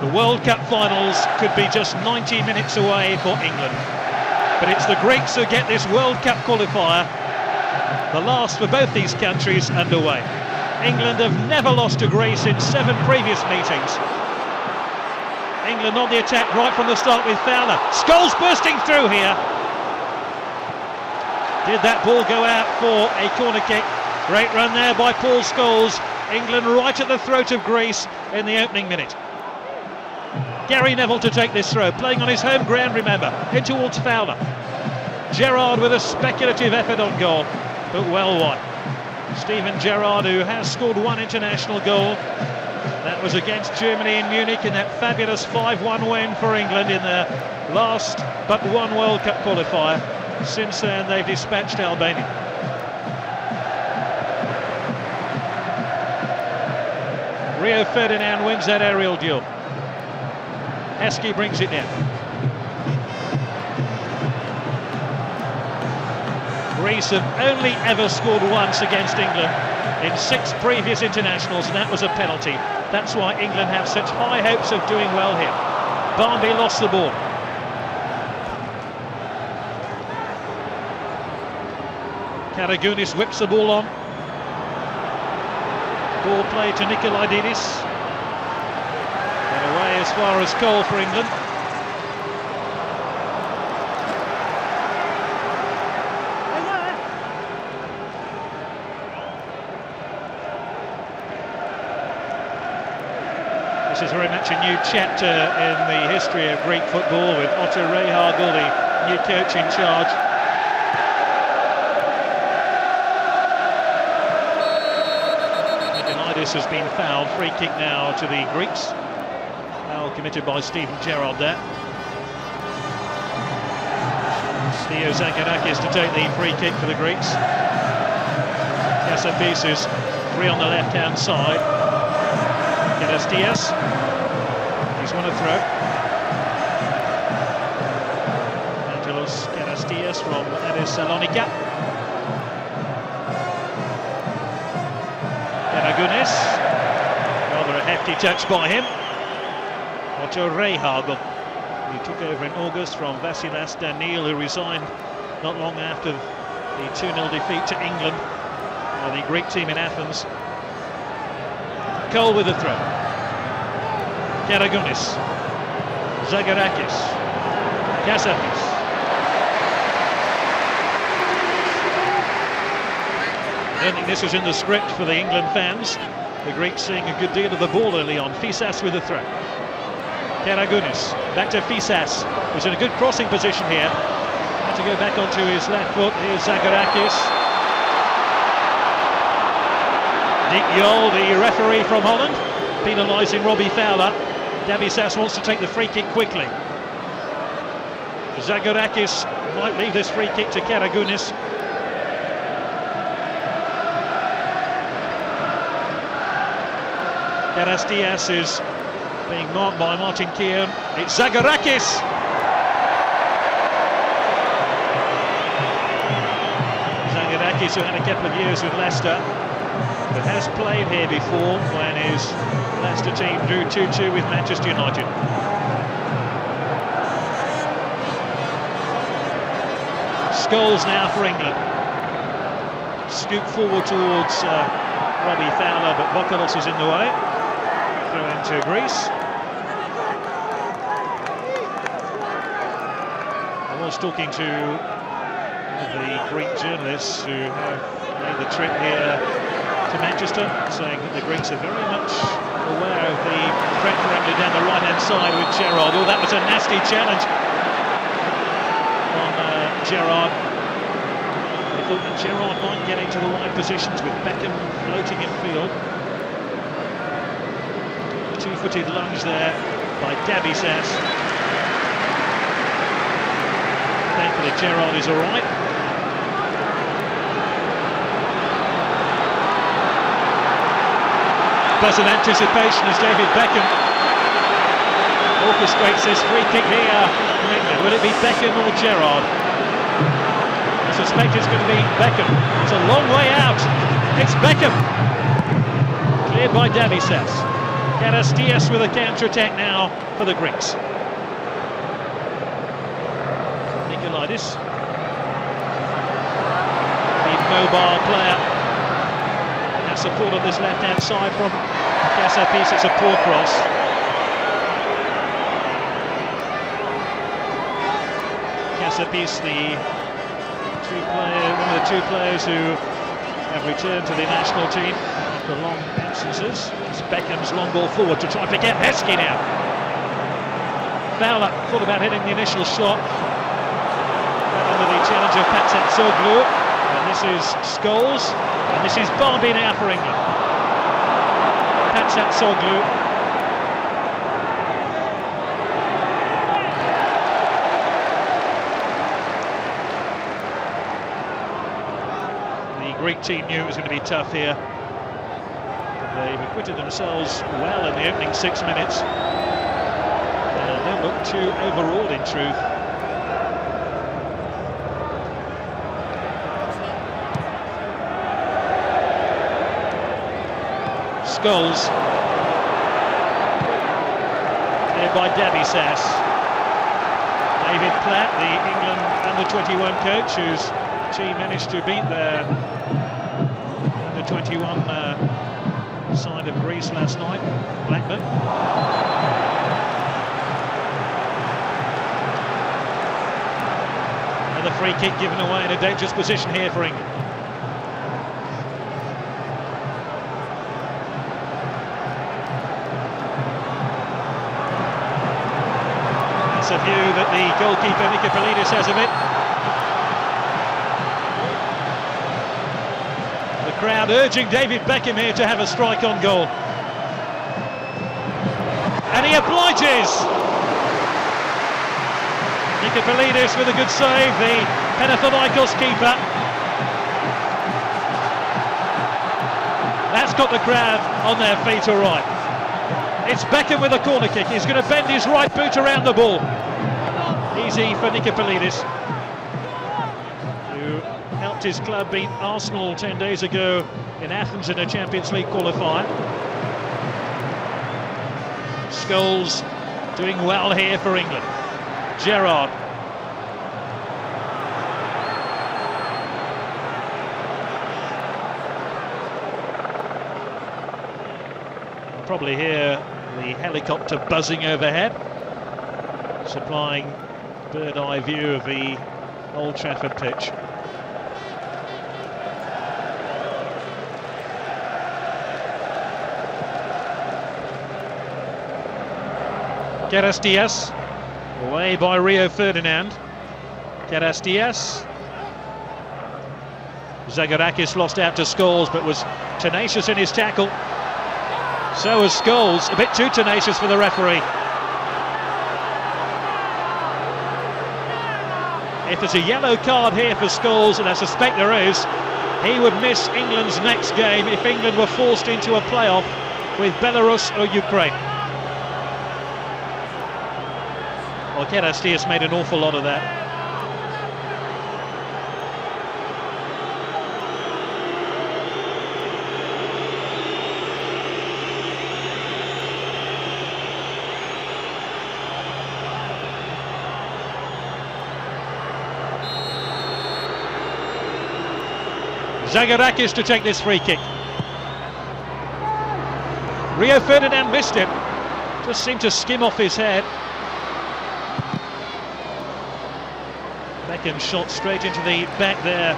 The World Cup finals could be just 90 minutes away for England. But it's the Greeks who get this World Cup qualifier, the last for both these countries, underway. England have never lost to Greece in 7 previous meetings. England on the attack right from the start with Fowler. Scholes bursting through here. Did that ball go out for a corner kick? Great run there by Paul Scholes. England right at the throat of Greece in the opening minute. Gary Neville to take this throw, playing on his home ground, remember, in towards Fowler. Gerrard with a speculative effort on goal, but well won. Steven Gerrard, who has scored 1 international goal. That was against Germany in Munich in that fabulous 5-1 win for England in their last but one World Cup qualifier. Since then, they've dispatched Albania. Rio Ferdinand wins that aerial duel. Heskey brings it in. Greece have only ever scored once against England in 6 previous internationals, and that was a penalty. That's why England have such high hopes of doing well here. Barnby lost the ball. Karagounis whips the ball on. Ball played to Nikolaididis. And away as far as goal for England. This is very much a new chapter in the history of Greek football, with Otto Rehhagel, the new coach, in charge. Nikolaidis has been fouled. Free kick now to the Greeks. Foul committed by Steven Gerrard there. Theo Zagorakis to take the free kick for the Greeks. Kasapis is free on the left-hand side. Karastias, he's won a throw. Angelos Karastias from Aris Salonika. Karagounis, rather a hefty touch by him. Otto Rehhagel, who took over in August from Vasilas Danil, who resigned not long after the 2-0 defeat to England by the Greek team in Athens. Cole with the throw. Karagounis, Zagorakis, Kasapis. I don't think this was in the script for the England fans. The Greeks seeing a good deal of the ball early on. Fisas with the throw. Karagounis, back to Fisas, who's in a good crossing position here. Had to go back onto his left foot. Here's Zagorakis. Nick Yol, the referee from Holland, penalising Robbie Fowler. Davisas wants to take the free kick quickly. Zagorakis might leave this free kick to Karagounis. Karastias is being marked by Martin Keown. It's Zagorakis! Zagorakis, who had a couple of years with Leicester, but has played here before when his Leicester team drew 2-2 with Manchester United. Scholes now for England. Scoop forward towards Robbie Fowler, but Vokalos is in the way. Throw into Greece. I was talking to the Greek journalists who have made the trip here to Manchester, saying that the Greeks are very much aware of the threat for England down the right-hand side with Gerrard. Oh, that was a nasty challenge on Gerrard. They thought that Gerrard might get into the right positions with Beckham floating in field. Two-footed lunge there by Davisas. Thankfully Gerrard is all right. Buzz of anticipation as David Beckham orchestrates this free kick here. Will it be Beckham or Gerrard? I suspect it's going to be Beckham. It's a long way out. It's Beckham. Cleared by Davisas. Karastias with a counter-attack now for the Greeks. Nikolaitis, the mobile player, has support on this left-hand side from Kasapis. It's a poor cross. Kasapis, one of the two players who have returned to the national team after long absences. It's Beckham's long ball forward to try to get Heskey now. Fowler thought about hitting the initial shot under the challenge of Patsatsoglu. And this is Scholes, and this is Barbie now for England. Patsatsoglu. The Greek team knew it was going to be tough here. They've acquitted themselves well in the opening 6 minutes. They don't look too overawed in truth. Scholes. Cleared by Dabisas. David Platt, the England under-21 coach, whose team managed to beat their under-21 side of Greece last night, Blackburn. Another free kick given away in a dangerous position here for England. That's a view that the goalkeeper Nikopoulos has of it. Crowd urging David Beckham here to have a strike on goal. And he obliges! Nikopoulos with a good save, the Panathinaikos keeper. That's got the crowd on their feet all right. It's Beckham with a corner kick. He's going to bend his right boot around the ball. Easy for Nikopoulos, who helped his club beat Arsenal 10 days ago in Athens in a Champions League qualifier. Scholes doing well here for England. Gerrard. Probably hear the helicopter buzzing overhead, supplying bird-eye view of the Old Trafford pitch. Karastias, away by Rio Ferdinand. Karastias. Zagorakis lost out to Scholes, but was tenacious in his tackle. So was Scholes, a bit too tenacious for the referee. If there's a yellow card here for Scholes, and I suspect there is, he would miss England's next game if England were forced into a playoff with Belarus or Ukraine. Well, Karastias made an awful lot of that. Zagorakis to take this free kick. Rio Ferdinand missed it. Just seemed to skim off his head. Beckham shot straight into the back there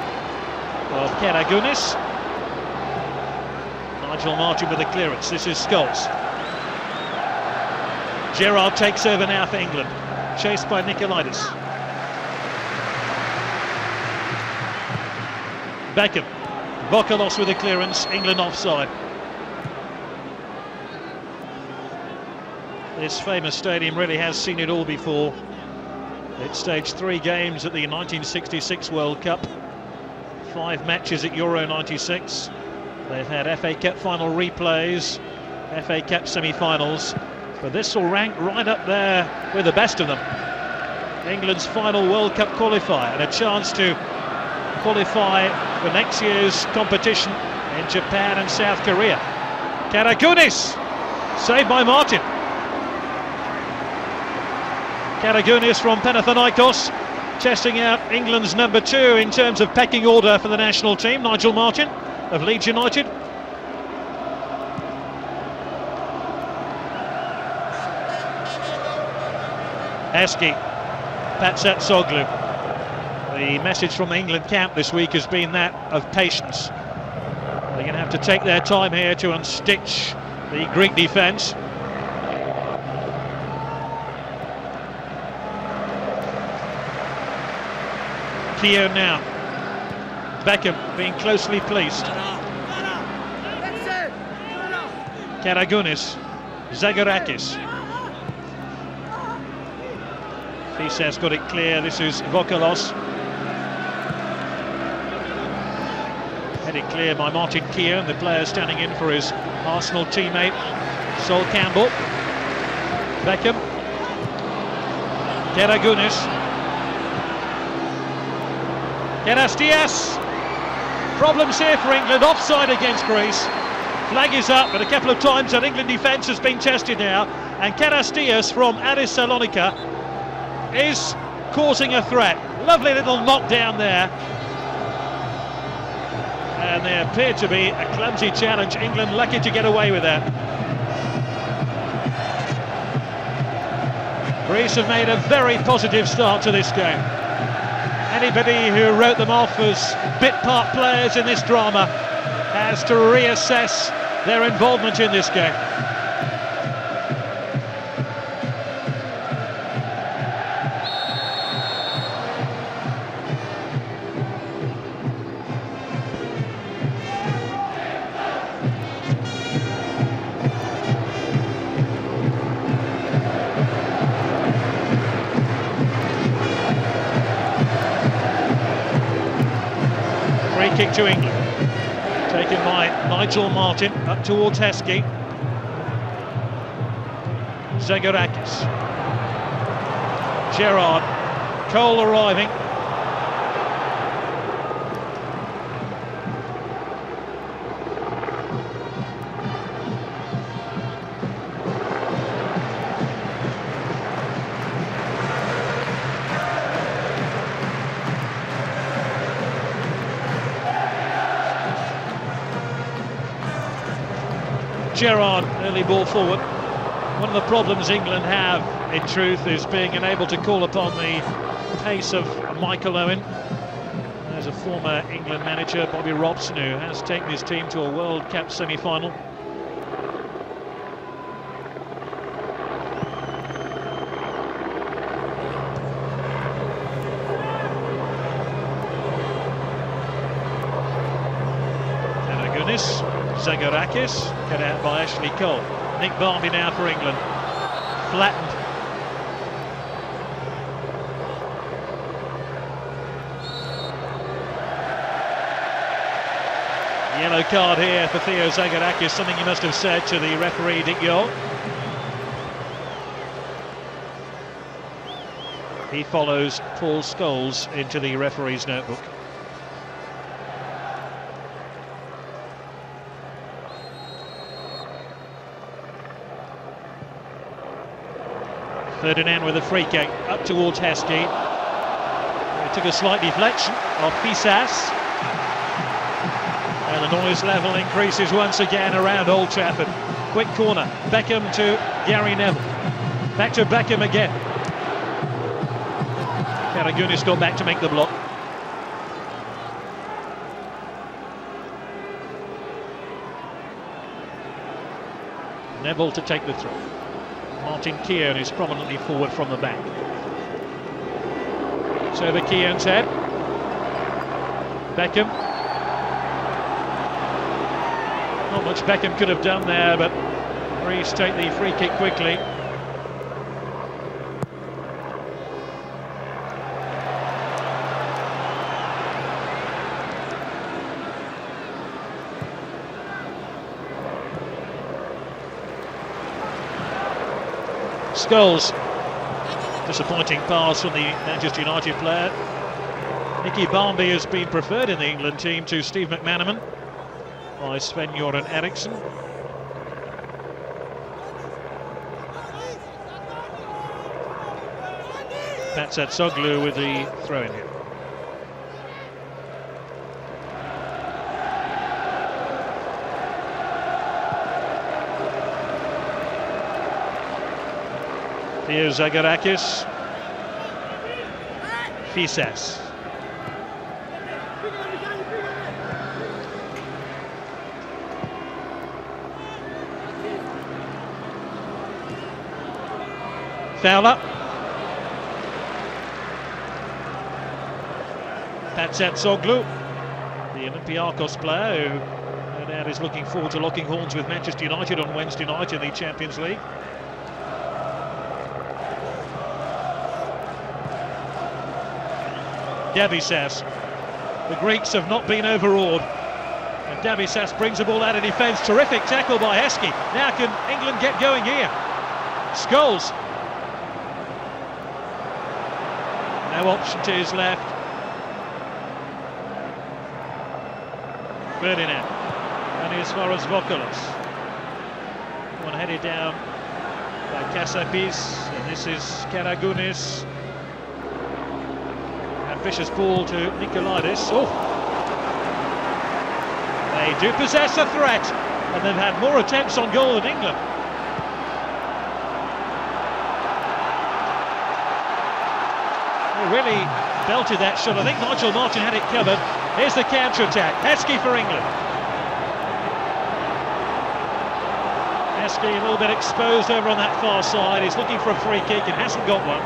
of Karagunis. Nigel Martin with the clearance. This is Scholes. Gerrard takes over now for England, chased by Nikolaitis. Beckham. Vokalos with the clearance. England offside. This famous stadium really has seen it all before. It staged 3 games at the 1966 World Cup, 5 matches at Euro 96. They've had FA Cup final replays, FA Cup semi-finals, but this will rank right up there with the best of them. England's final World Cup qualifier and a chance to qualify for next year's competition in Japan and South Korea. Karagunis! Saved by Martin. Karagounis from Panathinaikos, testing out England's number 2 in terms of pecking order for the national team, Nigel Martin of Leeds United. Eski, Patsatsoglu. The message from the England camp this week has been that of patience. They're going to have to take their time here to unstitch the Greek defence. Keogh now. Beckham being closely placed. Karagounis, Zagorakis. Fisas got it clear. This is Vokalos. Headed clear by Martin Keogh, and the player standing in for his Arsenal teammate Sol Campbell. Beckham. Karagounis. Diaz. Problems here for England, offside against Greece. Flag is up, but a couple of times that England defence has been tested now, and Diaz from Aris Salonika is causing a threat. Lovely little knockdown there. And there appeared to be a clumsy challenge. England lucky to get away with that. Greece have made a very positive start to this game. Anybody who wrote them off as bit part players in this drama has to reassess their involvement in this game. Free kick to England, taken by Nigel Martin, up towards Heskey. Zagorakis. Gerrard. Cole arriving. Gerrard, early ball forward. One of the problems England have, in truth, is being unable to call upon the pace of Michael Owen. There's a former England manager, Bobby Robson, who has taken his team to a World Cup semi-final. Karagounis. Zagorakis, cut out by Ashley Cole. Nick Barmby now for England. Flattened. Yellow card here for Theo Zagorakis, something he must have said to the referee Dick Yole. He follows Paul Scholes into the referee's notebook. Ferdinand with a free kick up towards Heskey. It took a slight deflection of Fisas. And the noise level increases once again around Old Trafford. Quick corner. Beckham to Gary Neville. Back to Beckham again. Karagounis got back to make the block. Neville to take the throw. Martin Keogh is prominently forward from the back. It's over Keogh's head. Beckham. Not much Beckham could have done there, but Greece take the free kick quickly. Scholes. Disappointing pass from the Manchester United player. Nicky Barmby has been preferred in the England team to Steve McManaman by Sven-Göran Eriksson. Soglu with the throw-in here. Here's Zagarakis. Fisas. Fowler. Soglu, the Olympiacos player who no doubt is looking forward to locking horns with Manchester United on Wednesday night in the Champions League. Davisas. The Greeks have not been overawed. And Davisas brings the ball out of defence. Terrific tackle by Heskey. Now can England get going here? Scholes. No option to his left. Ferdinand. And as far as Vokalos. One headed down by Kasapis. And this is Karagounis. Vicious ball to Nikolaidis. Oh! They do possess a threat, and they've had more attempts on goal than England. They really belted that shot. I think Nigel Martyn had it covered. Here's the counter-attack. Heskey for England. Heskey a little bit exposed over on that far side. He's looking for a free kick and hasn't got one.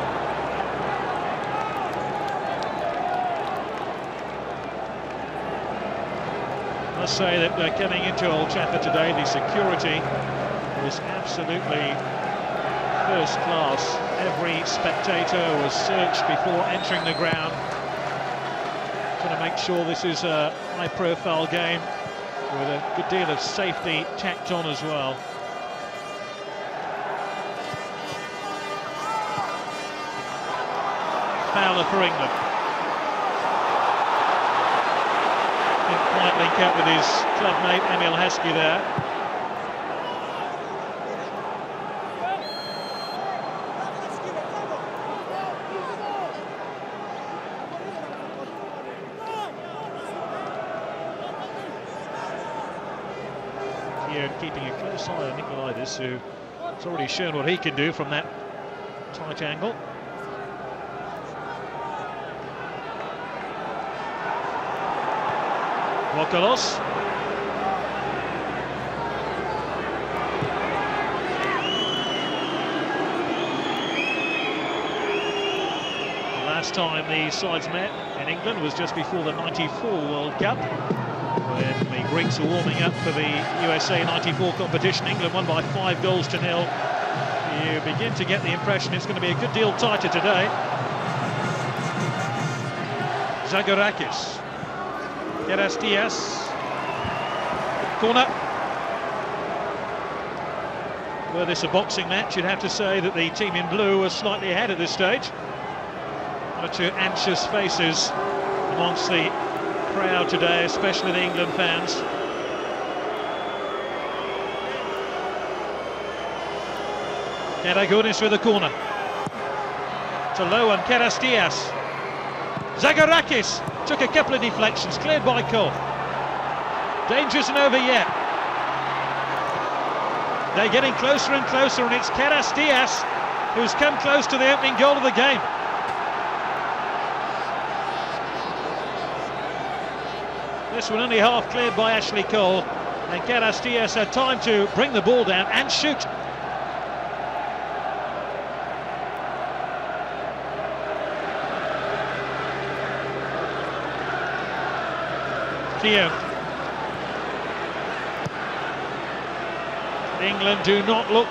I must say that coming into Old Trafford today, the security was absolutely first class. Every spectator was searched before entering the ground, trying to make sure this is a high-profile game with a good deal of safety tacked on as well. Fowler for England. Didn't quite link up with his club mate Emil Heskey there. Here keeping a close eye on Nikolaidis, who has already shown what he can do from that tight angle. Vokalos. The last time the sides met in England was just before the '94 World Cup, when the Greeks were warming up for the USA '94 competition. England won by 5-0. You begin to get the impression it's going to be a good deal tighter today. Zagarakis. Kerastias. Corner. Were this a boxing match, you'd have to say that the team in blue was slightly ahead at this stage. One or two anxious faces amongst the crowd today, especially the England fans. Karagounis with the corner. To low on Kerastias. Zagarakis took a couple of deflections, cleared by Cole. Danger isn't over yet. They're getting closer and closer, and it's Kerastias who's come close to the opening goal of the game. This one only half cleared by Ashley Cole, and Kerastias had time to bring the ball down and shoot. Theo. England do not look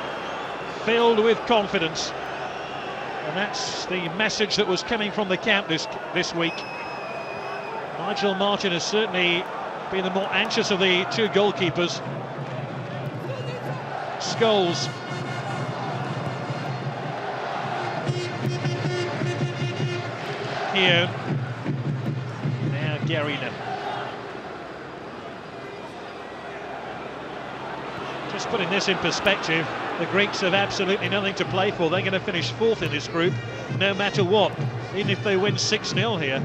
filled with confidence, and that's the message that was coming from the camp this week. Nigel Martyn has certainly been the more anxious of the two goalkeepers. Scholes. Here. Now Gary Neville. Just putting this in perspective, The Greeks have absolutely nothing to play for. They're going to finish fourth in this group, no matter what, even if they win 6-0 here.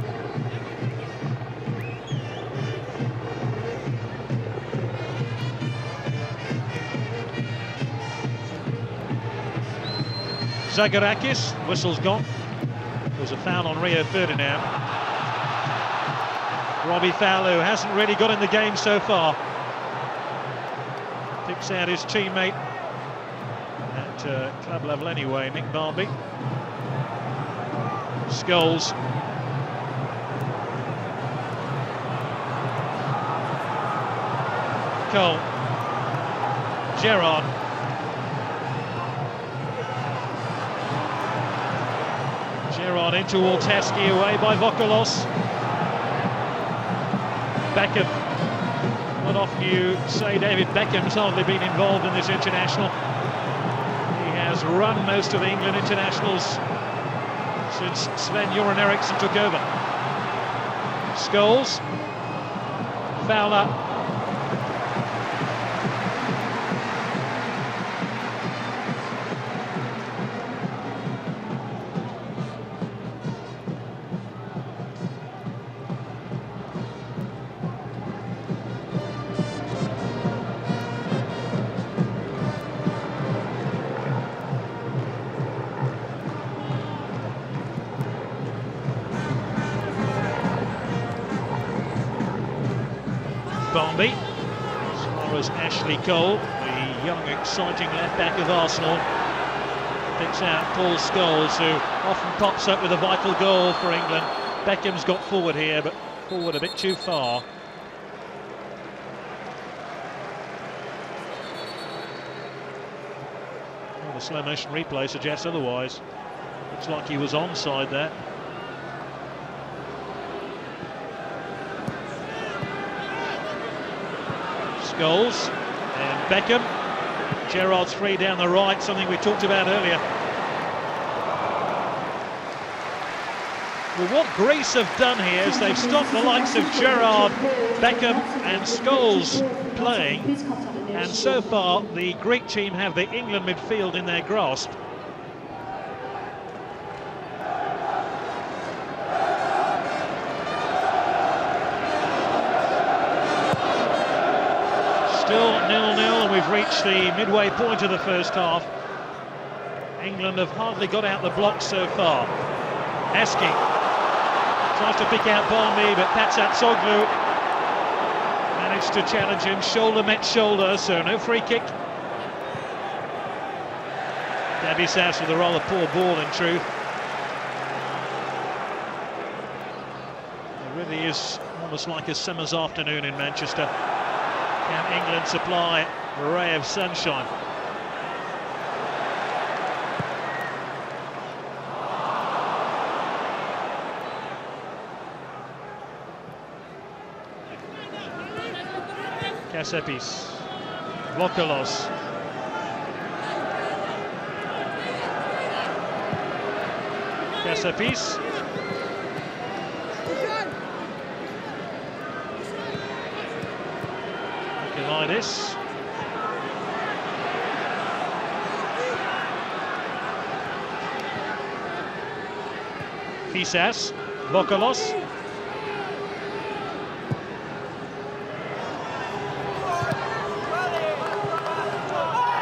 Zagorakis, whistle's gone. There's a foul on Rio Ferdinand. Robbie Fowler, who hasn't really got in the game so far, picks out his teammate at club level anyway, Nick Barmby. Scholes. Cole. Gerrard. Gerrard into Altaski, away by Vokalos. Beckham. Not often you say David Beckham's hardly been involved in this international. He has run most of the England internationals since Sven-Göran Eriksson took over. Scholes. Fowler. Barmby, as far as Ashley Cole, the young, exciting left-back of Arsenal, picks out Paul Scholes, who often pops up with a vital goal for England. Beckham's got forward here, but forward a bit too far. Well, the slow-motion replay suggests otherwise. Looks like he was onside there. Scholes and Beckham. Gerrard's free down the right, something we talked about earlier. Well, what Greece have done here is they've stopped the likes of Gerrard, Beckham and Scholes playing, and so far the Greek team have the England midfield in their grasp. Still 0-0, and we've reached the midway point of the first half. England have hardly got out the blocks so far. Aski tries to pick out Barmby, but Patsatsoglu managed to challenge him. Shoulder met shoulder, so no free kick. Dabisas with a rather poor ball, in truth. It really is almost like a summer's afternoon in Manchester. Can England supply a ray of sunshine? Kasapis, Vokalos. Kasapis. Kelidis. Fisas. Vokalos.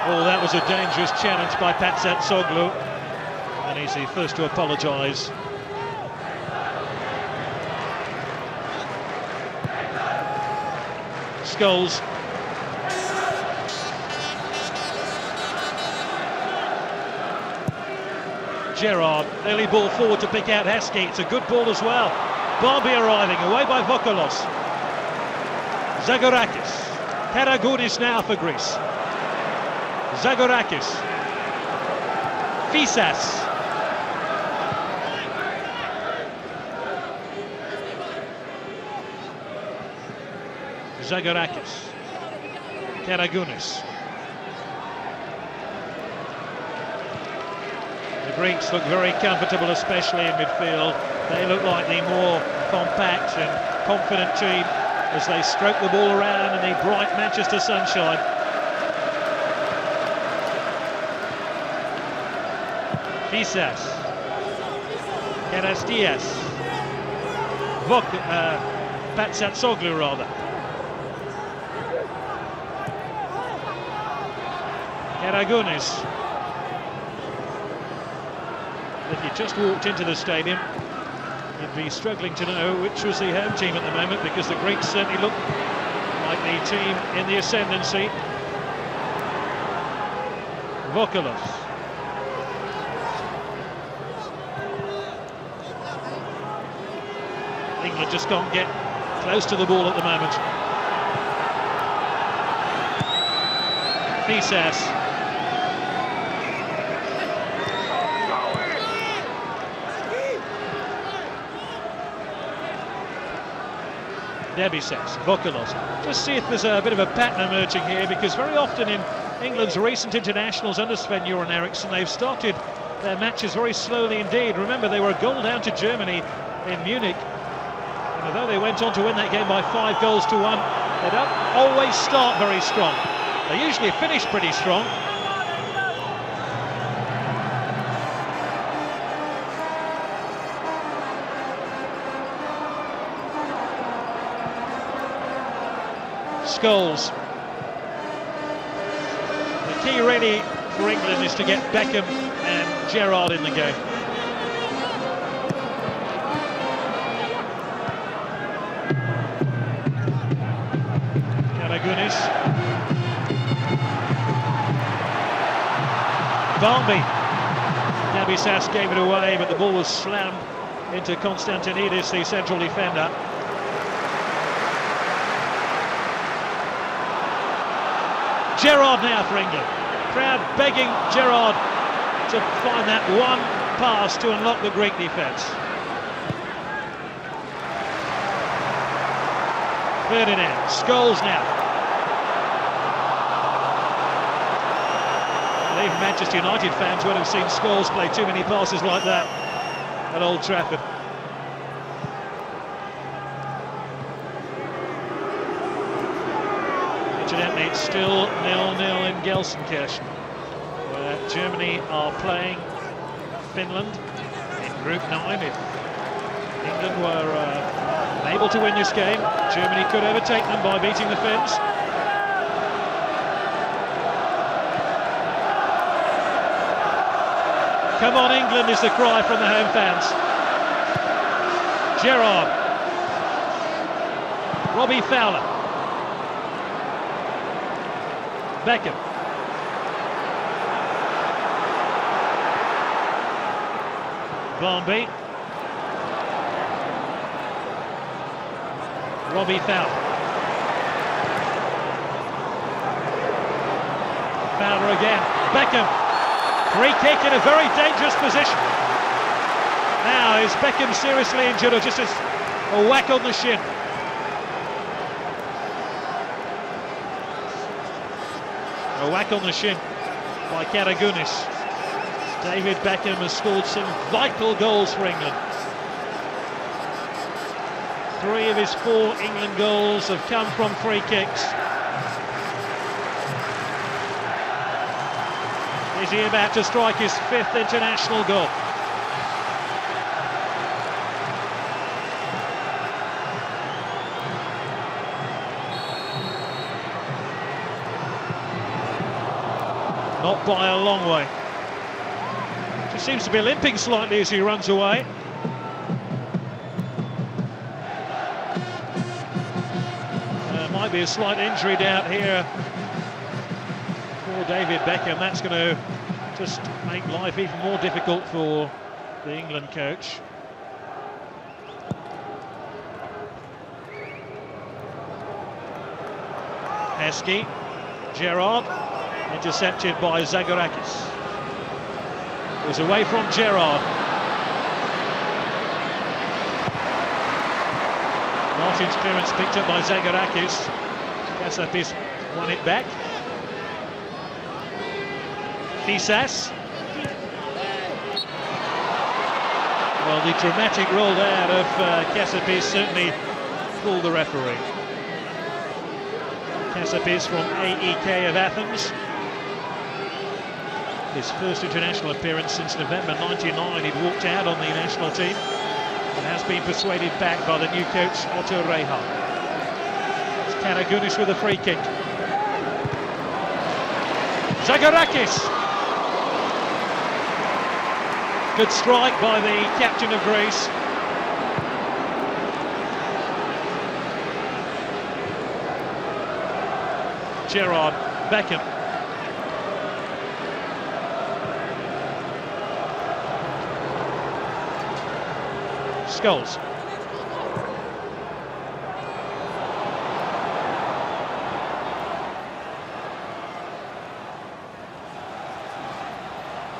Oh, that was a dangerous challenge by Patsatsoglu, and he's the first to apologise. Scholes. Gerrard, early ball forward to pick out Heskey. It's a good ball as well. Barmby arriving, away by Vokalos. Zagorakis. Karagounis now for Greece. Zagorakis. Fisas. Zagorakis. Karagounis. The Greeks look very comfortable, especially in midfield. They look like the more compact and confident team as they stroke the ball around in the bright Manchester sunshine. Fisas. Karastias. Patsatsoglu rather. Karagunis. If you just walked into the stadium, you'd be struggling to know which was the home team at the moment, because the Greeks certainly look like the team in the ascendancy. Vokalos. England just can't get close to the ball at the moment. Fisas. Debisas, Vokalos. Just see if there's a bit of a pattern emerging here, because very often in England's recent internationals under Sven-Göran Eriksson, they've started their matches very slowly indeed. Remember, they were a goal down to Germany in Munich, and although they went on to win that game by 5 goals to 1, they don't always start very strong. They usually finish pretty strong. Scholes. The key really for England is to get Beckham and Gerrard in the game. Karagunis. Barnby. Debisas gave it away, but the ball was slammed into Konstantinidis, the central defender. Gerrard now for England. Crowd begging Gerrard to find that one pass to unlock the Greek defence. Ferdinand, Scholes now. Even Manchester United fans would have seen Scholes play too many passes like that at Old Trafford. Incidentally, it's still 0-0 in Gelsenkirchen, where Germany are playing Finland in Group 9. If England were able to win this game, Germany could overtake them by beating the Finns. Come on, England is the cry from the home fans. Gerrard. Robbie Fowler. Beckham. Barnby. Robbie Fowler. Fowler again. Beckham. Free kick in a very dangerous position. Now, is Beckham seriously injured, or just a whack on the shin? A whack on the shin by Karagunis. David Beckham has scored some vital goals for England. 3 of his 4 England goals have come from free kicks. Is he about to strike his 5th international goal? Not by a long way. Just seems to be limping slightly as he runs away. Might be a slight injury down here for David Beckham. That's going to just make life even more difficult for the England coach. Heskey, Gerrard, intercepted by Zagorakis. It was away from Gerrard. Martin's clearance picked up by Zagorakis. Kasapis won it back. Fisas. Well, the dramatic roll there of Kasapis certainly fooled the referee. Kasapis from AEK of Athens. His first international appearance since November '99. He'd walked out on the national team and has been persuaded back by the new coach Otto Rehag. It's Karagounis with a free kick. Zagorakis. Good strike by the captain of Greece. Gerard, Beckham. Scholes.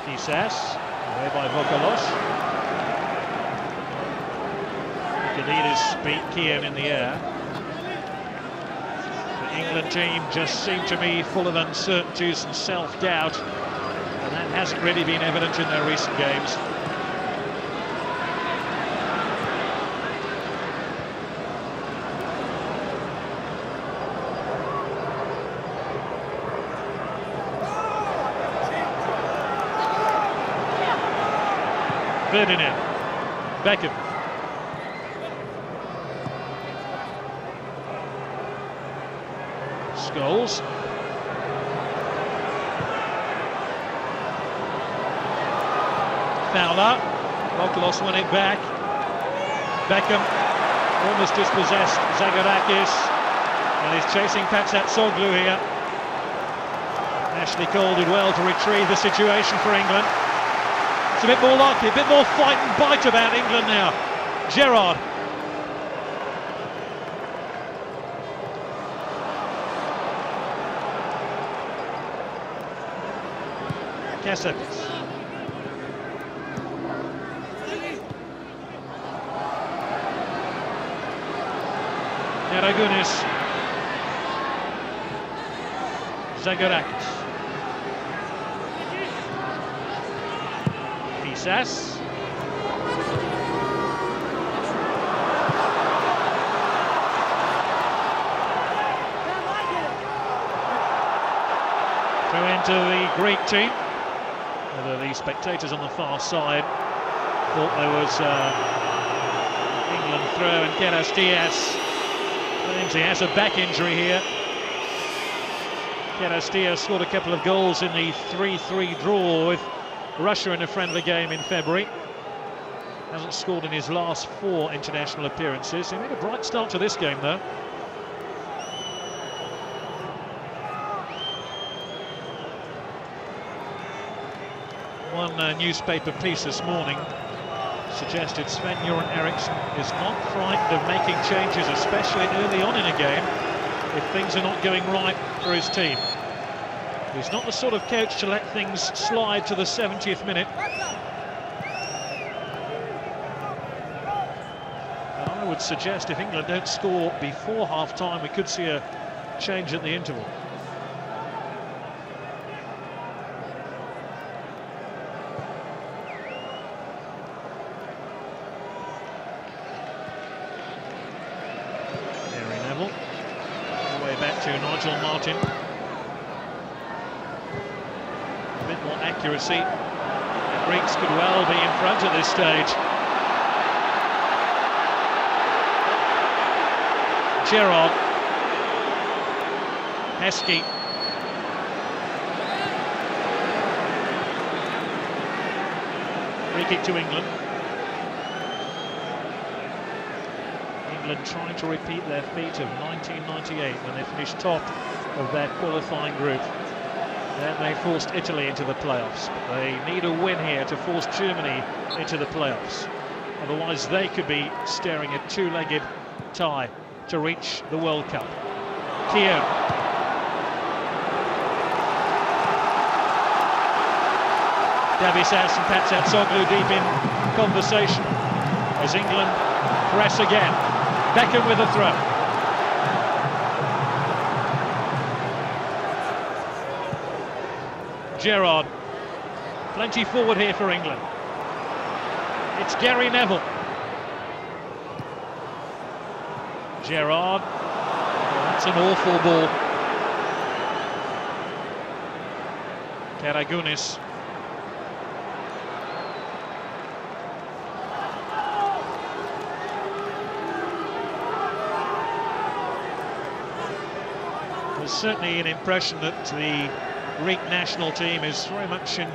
Kisas, away by Vokalos. Kalidas beat Kian in the air. The England team just seemed to me full of uncertainties and self-doubt, and that hasn't really been evident in their recent games. Ferdinand, Beckham. Scholes. Fowler. Vokalos won it back. Beckham almost dispossessed Zagorakis, and he's chasing Patsatsoglu here. Ashley Cole did well to retrieve the situation for England. It's a bit more likely, a bit more fight and bite about England now. Gerard. Kasepis. Karagounis. Zagorakis. Kisas. Throw into the Greek team. Whether the spectators on the far side thought there was England throw, and Keras Diaz claims he has a back injury here. Keras Diaz scored a couple of goals in the 3-3 draw with Russia in a friendly game in February. Hasn't scored in his last 4 international appearances. He made a bright start to this game though. One newspaper piece this morning suggested Sven-Göran Eriksson is not frightened of making changes, especially early on in a game, if things are not going right for his team. He's not the sort of coach to let things slide to the 70th minute. And I would suggest if England don't score before half-time, we could see a change at the interval. Back to Nigel Martin. A bit more accuracy. The Greeks could well be in front at this stage. Gerard. Heskey. Free kick to England. England trying to repeat their feat of 1998 when they finished top of their qualifying group. Then they forced Italy into the playoffs. They need a win here to force Germany into the playoffs. Otherwise they could be staring a two-legged tie to reach the World Cup. Keown. Dabisas and Patsatsoglu deep in conversation as England press again. Beckham with a throw. Gerard. Plenty forward here for England. It's Gary Neville. Gerard. Oh, that's an awful ball. Karagounis. certainly an impression that the Greek national team is very much in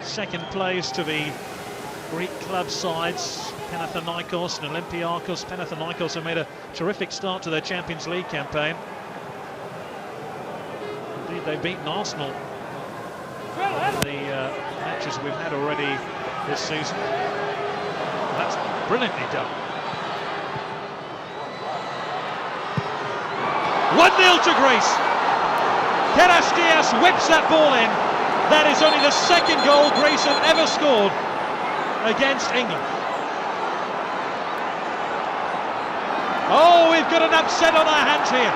second place to the Greek club sides, Panathinaikos and Olympiakos. Panathinaikos have made a terrific start to their Champions League campaign. Indeed, they've beaten Arsenal in the matches we've had already this season. That's brilliantly done. 1-0 to Greece. Karastias whips that ball in. That is only the second goal Greece have ever scored against England. Oh, we've got an upset on our hands here.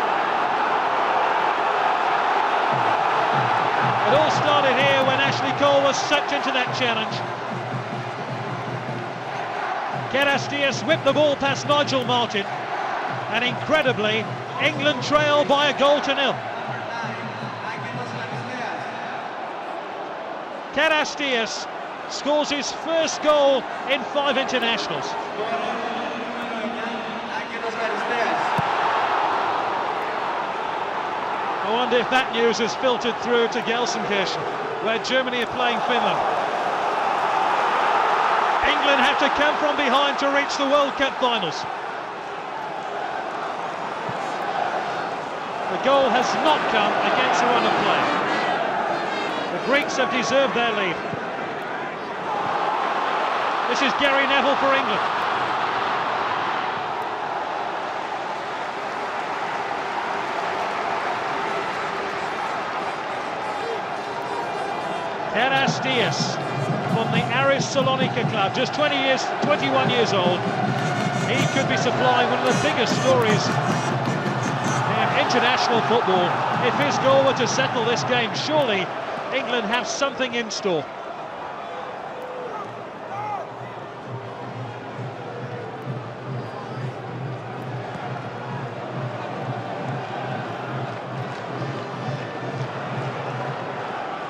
It all started here when Ashley Cole was sucked into that challenge. Karastias whipped the ball past Nigel Martin, and incredibly, England trail by a goal to nil. Karastias scores his first goal in 5 internationals. I wonder if that news has filtered through to Gelsenkirchen, where Germany are playing Finland. England have to come from behind to reach the World Cup finals. The goal has not come against the run of play. The Greeks have deserved their lead. This is Gary Neville for England. Karastias from the Aris Salonika club, just 21 years old. He could be supplying one of the biggest stories in international football. If his goal were to settle this game, surely England have something in store.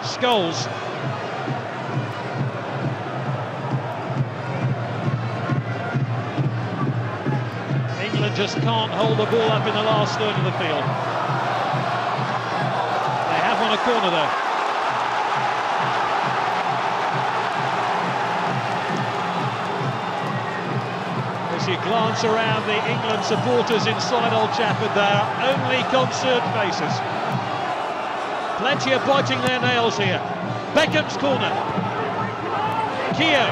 Scholes. England just can't hold the ball up in the last third of the field. They have won a corner though. As you glance around the England supporters inside Old Trafford, they are only concerned faces. Plenty of biting their nails here. Beckham's corner. Keogh,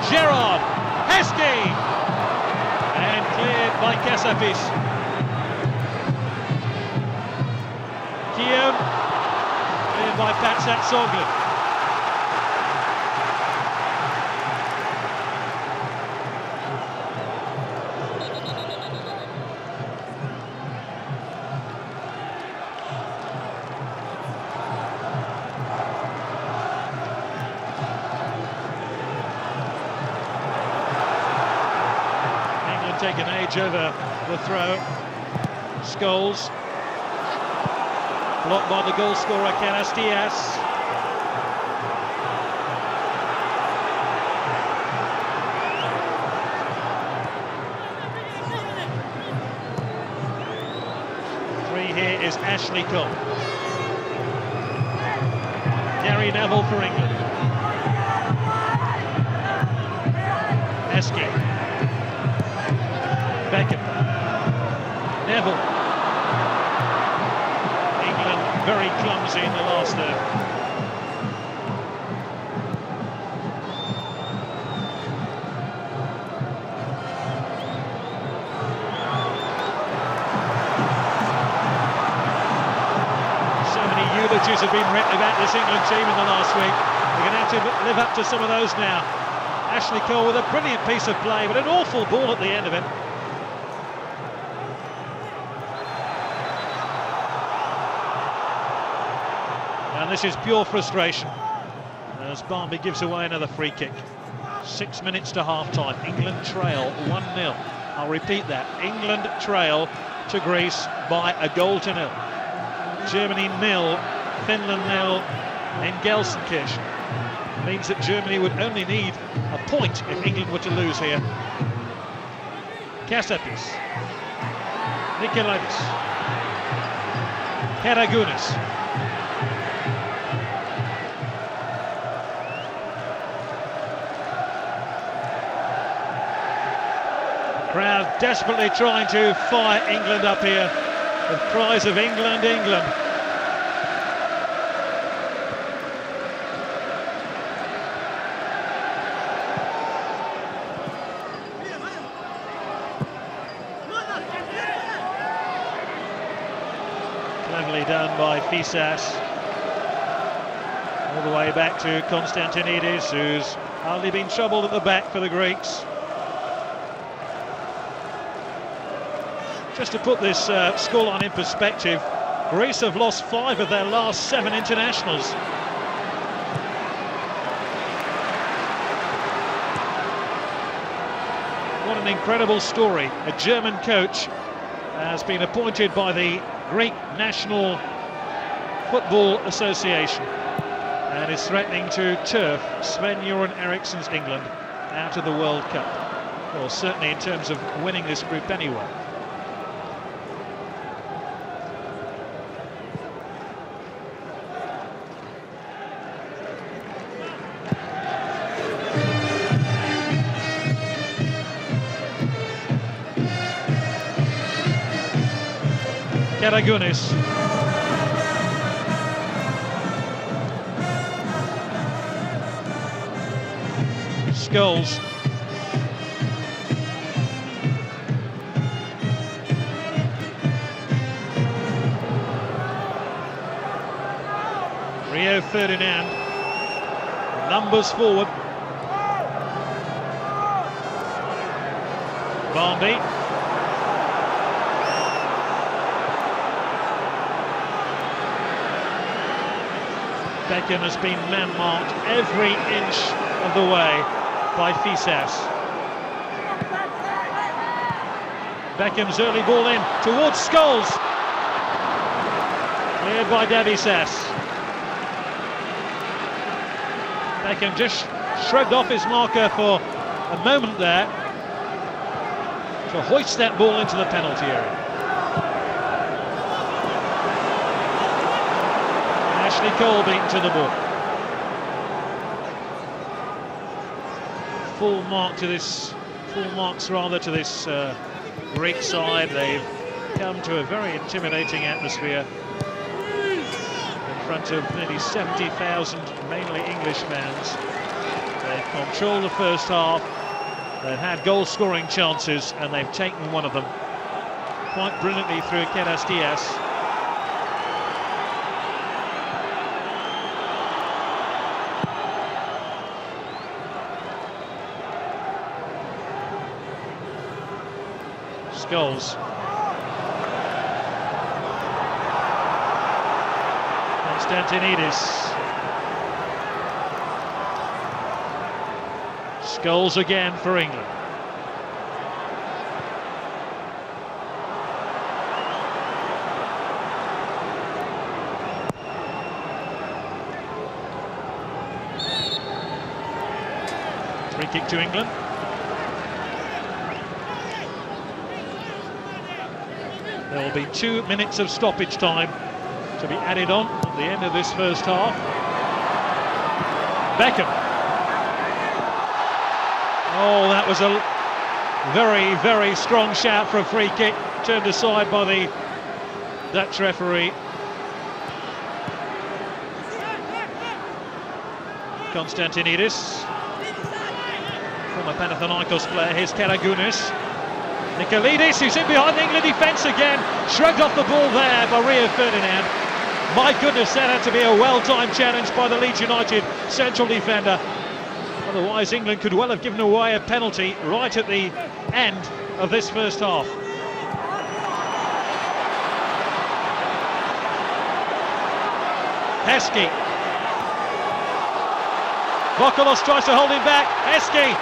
Gerrard, Heskey, and cleared by Kasapis. Keogh, cleared by Patsak Soglu. Take an edge over the throw. Scholes blocked by the goal scorer Karastias. Three here is Ashley Cole. Gary Neville for England. Heskey. Beckham, Neville. England very clumsy in the last third. So many eulogies have been written about this England team in the last week. They're going to have to live up to some of those now. Ashley Cole with a brilliant piece of play, but an awful ball at the end of it. And this is pure frustration as Barnby gives away another free kick. 6 minutes to half-time. England trail 1-0. I'll repeat that. England trail to Greece by a goal to nil. Germany 0, Finland 0 in Gelsenkirchen. Means that Germany would only need a point if England were to lose here. Kasapis. Nikolaidis. Karagunis. Crowd desperately trying to fire England up here with cries of England, England. Cleverly done by Fisas. All the way back to Konstantinidis, who's hardly been troubled at the back for the Greeks. Just to put this scoreline in perspective, Greece have lost 5 of their last 7 internationals. What an incredible story. A German coach has been appointed by the Greek National Football Association and is threatening to turf Sven-Göran Eriksson's England out of the World Cup. Well, certainly in terms of winning this group anyway. Karagunis. Scholes. Rio Ferdinand. Numbers forward. Barnby. Beckham has been man-marked every inch of the way by Fisas. Beckham's early ball in towards Scholes. Cleared by Devisas. Beckham just shrugged off his marker for a moment there to hoist that ball into the penalty area. Ashley Cole beaten to the ball. Full marks to this Greek side. They've come to a very intimidating atmosphere in front of nearly 70,000 mainly English fans. They've controlled the first half. They've had goal-scoring chances and they've taken one of them quite brilliantly through Keras Diaz. Scholes. Konstantinidis. Scholes again for England. Free kick to England. There will be 2 minutes of stoppage time to be added on at the end of this first half. Beckham. Oh, that was a very, very strong shout for a free kick, turned aside by the Dutch referee. Konstantinidis. Former Panathinaikos player, here's Karagunis. Nikolidis, who's in behind the England defence again, shrugged off the ball there by Rio Ferdinand. My goodness, that had to be a well-timed challenge by the Leeds United central defender. Otherwise, England could well have given away a penalty right at the end of this first half. Heskey. Vokalos tries to hold him back. Heskey.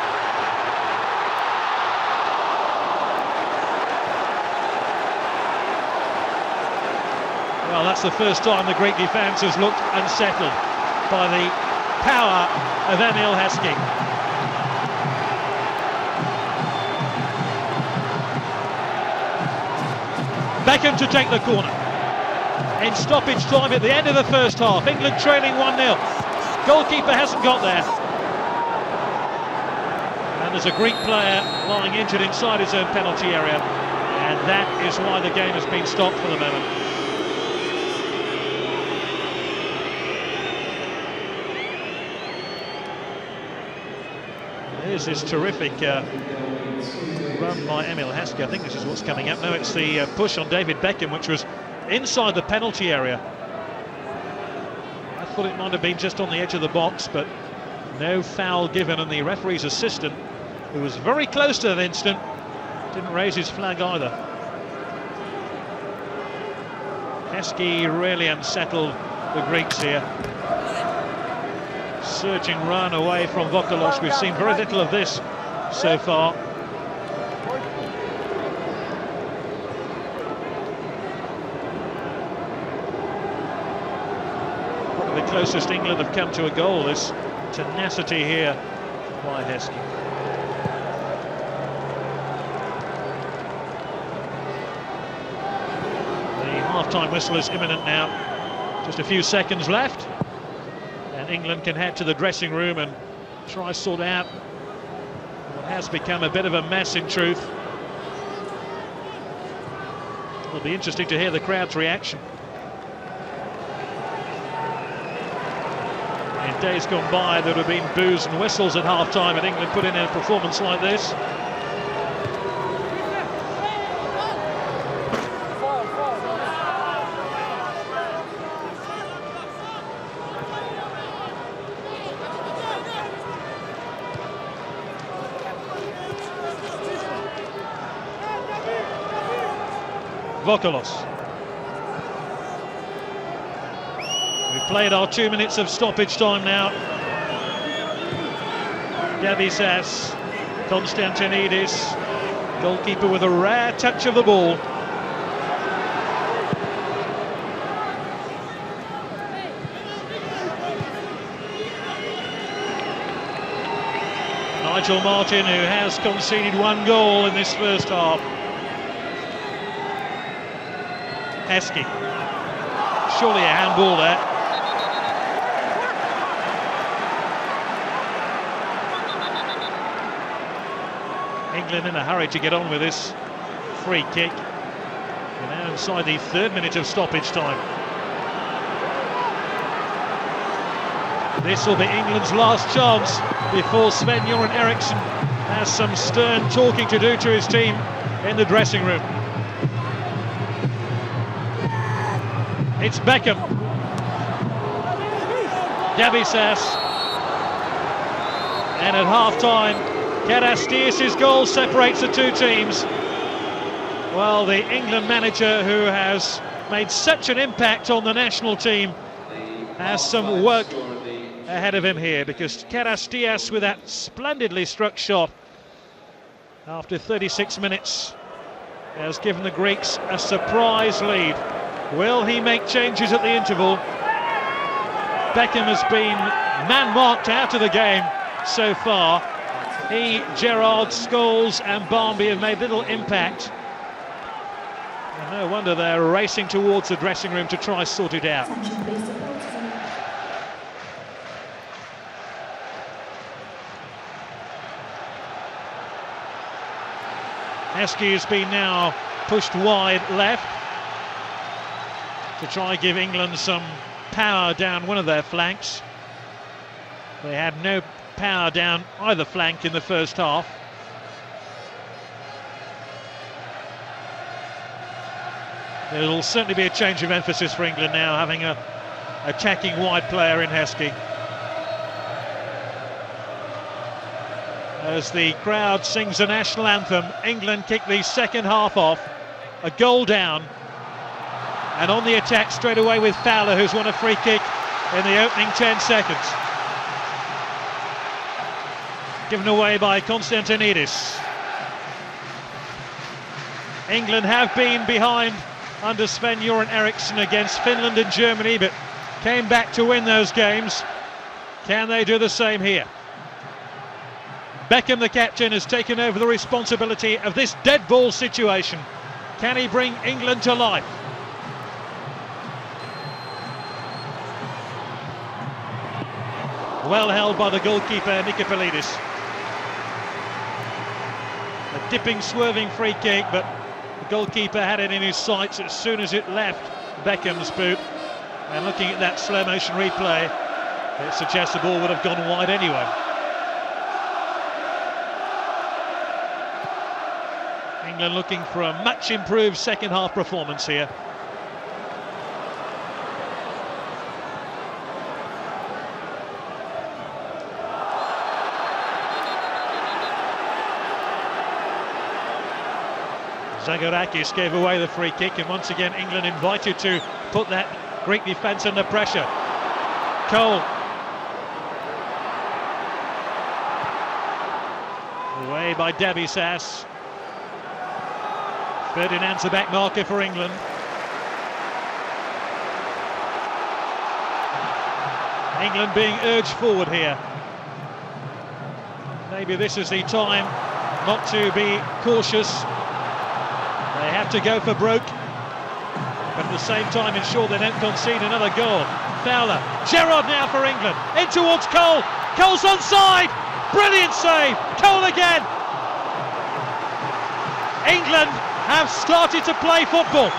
Well, that's the first time the Greek defence has looked unsettled by the power of Emil Heskey. Beckham to take the corner. in stoppage time at the end of the first half. England trailing 1-0. Goalkeeper hasn't got there. And there's a Greek player lying injured inside his own penalty area. And that is why the game has been stopped for the moment. Here's this terrific run by Emil Heskey. I think this is what's coming up. No, it's the push on David Beckham, which was inside the penalty area. I thought it might have been just on the edge of the box, but no foul given, and the referee's assistant, who was very close to that instant, didn't raise his flag either. Heskey really unsettled the Greeks here. Surging run away from Vokalos. We've seen very little of this so far. Probably the closest England have come to a goal. This tenacity here by Heskey. The half-time whistle is imminent now. Just a few seconds left. And England can head to the dressing room and try to sort out what has become a bit of a mess in truth. It'll be interesting to hear the crowd's reaction. In days gone by, there would have been boos and whistles at half-time, and England put in a performance like this. Vokalos. We've played our 2 minutes of stoppage time now. Gavisas, Konstantinidis, goalkeeper with a rare touch of the ball. Nigel Martin, who has conceded 1 goal in this first half. Heskey, surely a handball there. England in a hurry to get on with this free kick. We're now inside the 3rd minute of stoppage time. This will be England's last chance before Sven-Göran Eriksson has some stern talking to do to his team in the dressing room. It's Beckham. Gavisas. And at half-time, Karastias' goal separates the two teams. Well, the England manager, who has made such an impact on the national team, has some work ahead of him here, because Karastias, with that splendidly struck shot after 36 minutes, has given the Greeks a surprise lead. Will he make changes at the interval? Beckham has been man-marked out of the game so far. He, Gerrard, Scholes and Barmby have made little impact. And no wonder they're racing towards the dressing room to try to sort it out. Heskey has been now pushed wide left to try and give England some power down one of their flanks. They had no power down either flank in the first half. There will certainly be a change of emphasis for England now, having a attacking wide player in Heskey. As the crowd sings the national anthem, England kick the second half off, a goal down, and on the attack straight away with Fowler, who's won a free kick in the opening 10 seconds. Given away by Konstantinidis. England have been behind under Sven-Göran Eriksson against Finland and Germany, but came back to win those games. Can they do the same here? Beckham, the captain, has taken over the responsibility of this dead ball situation. Can he bring England to life? Well held by the goalkeeper, Nikopoulos. A dipping, swerving free kick, but the goalkeeper had it in his sights as soon as it left Beckham's boot. And looking at that slow motion replay, it suggests the ball would have gone wide anyway. England looking for a much improved second half performance here. Zagorakis gave away the free kick, and once again England invited to put that Greek defence under pressure. Cole. Away by Dabisas. Ferdinand's the back marker for England. England being urged forward here. Maybe this is the time not to be cautious. They have to go for broke, but at the same time ensure they don't concede another goal. Fowler, Gerrard now for England, in towards Cole. Cole's onside, brilliant save. Cole again. England have started to play football.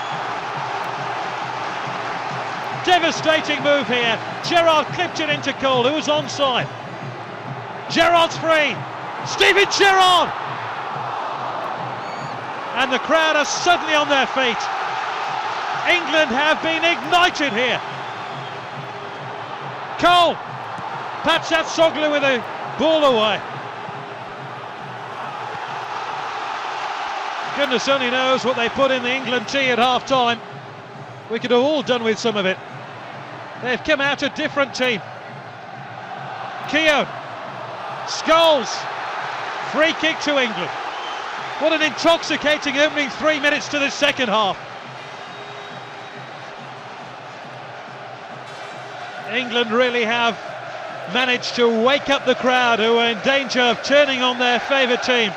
Devastating move here. Gerrard clipped it into Cole, who was onside. Gerrard's free. Steven Gerrard. And the crowd are suddenly on their feet. England have been ignited here. Cole. Patsat-Soglu with a ball away. Goodness only knows what they put in the England tea at half-time. We could have all done with some of it. They've come out a different team. Keown. Scholes. Free kick to England. What an intoxicating opening 3 minutes to the second half. England really have managed to wake up the crowd, who are in danger of turning on their favourite team.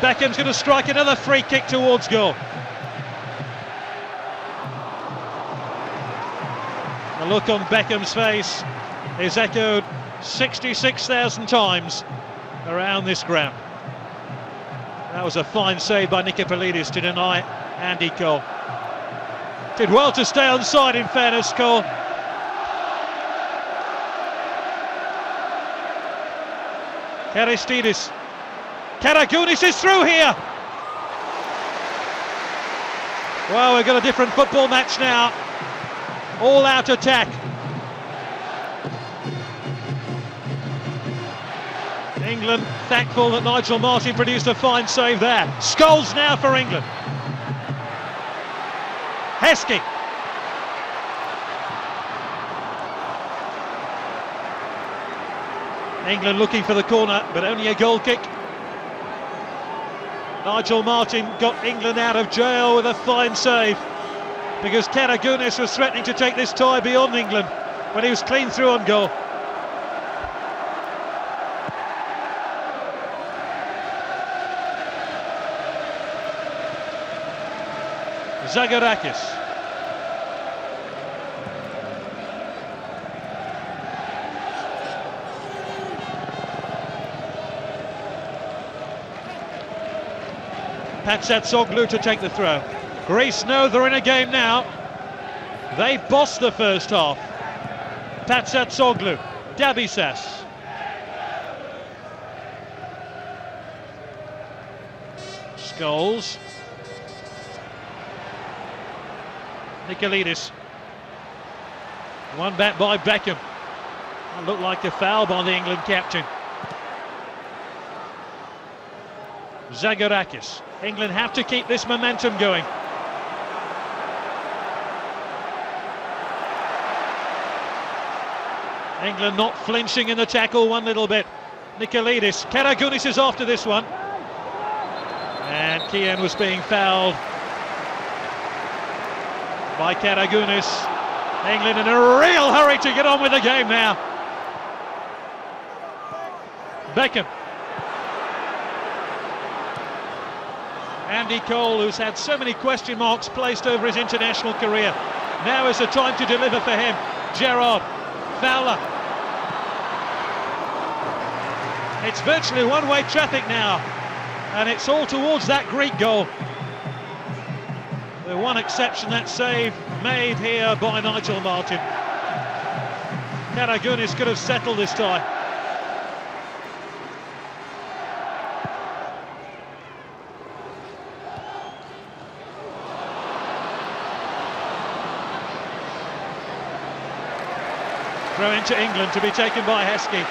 Beckham's going to strike another free kick towards goal. The look on Beckham's face is echoed 66,000 times around this ground. That was a fine save by Nikopoulos to deny Andy Cole. Did well to stay onside, in fairness, Cole. Karistidis. Karagounis is through here. Well, we've got a different football match now. All out attack. England thankful that Nigel Martyn produced a fine save there. Scholes now for England. Heskey. England looking for the corner, but only a goal kick. Nigel Martyn got England out of jail with a fine save, because Karagounis was threatening to take this tie beyond England when he was clean through on goal. Zagorakis. Patsat-Soglu to take the throw. Greece know they're in a game now. They bossed the first half. Patsat-Soglu, Dabisas. Scholes. Nikopoulos. One back by Beckham. That looked like a foul by the England captain. Zagorakis. England have to keep this momentum going. England not flinching in the tackle one little bit. Nikopoulos. Karagounis is after this one. And Keown was being fouled by Karagounis. England in a real hurry to get on with the game now. Beckham. Andy Cole, who's had so many question marks placed over his international career. Now is the time to deliver for him. Gerrard, Fowler. It's virtually one-way traffic now, and it's all towards that Greek goal. The one exception, that save made here by Nigel Martyn. Karagounis could have settled this tie. Throw into England to be taken by Heskey.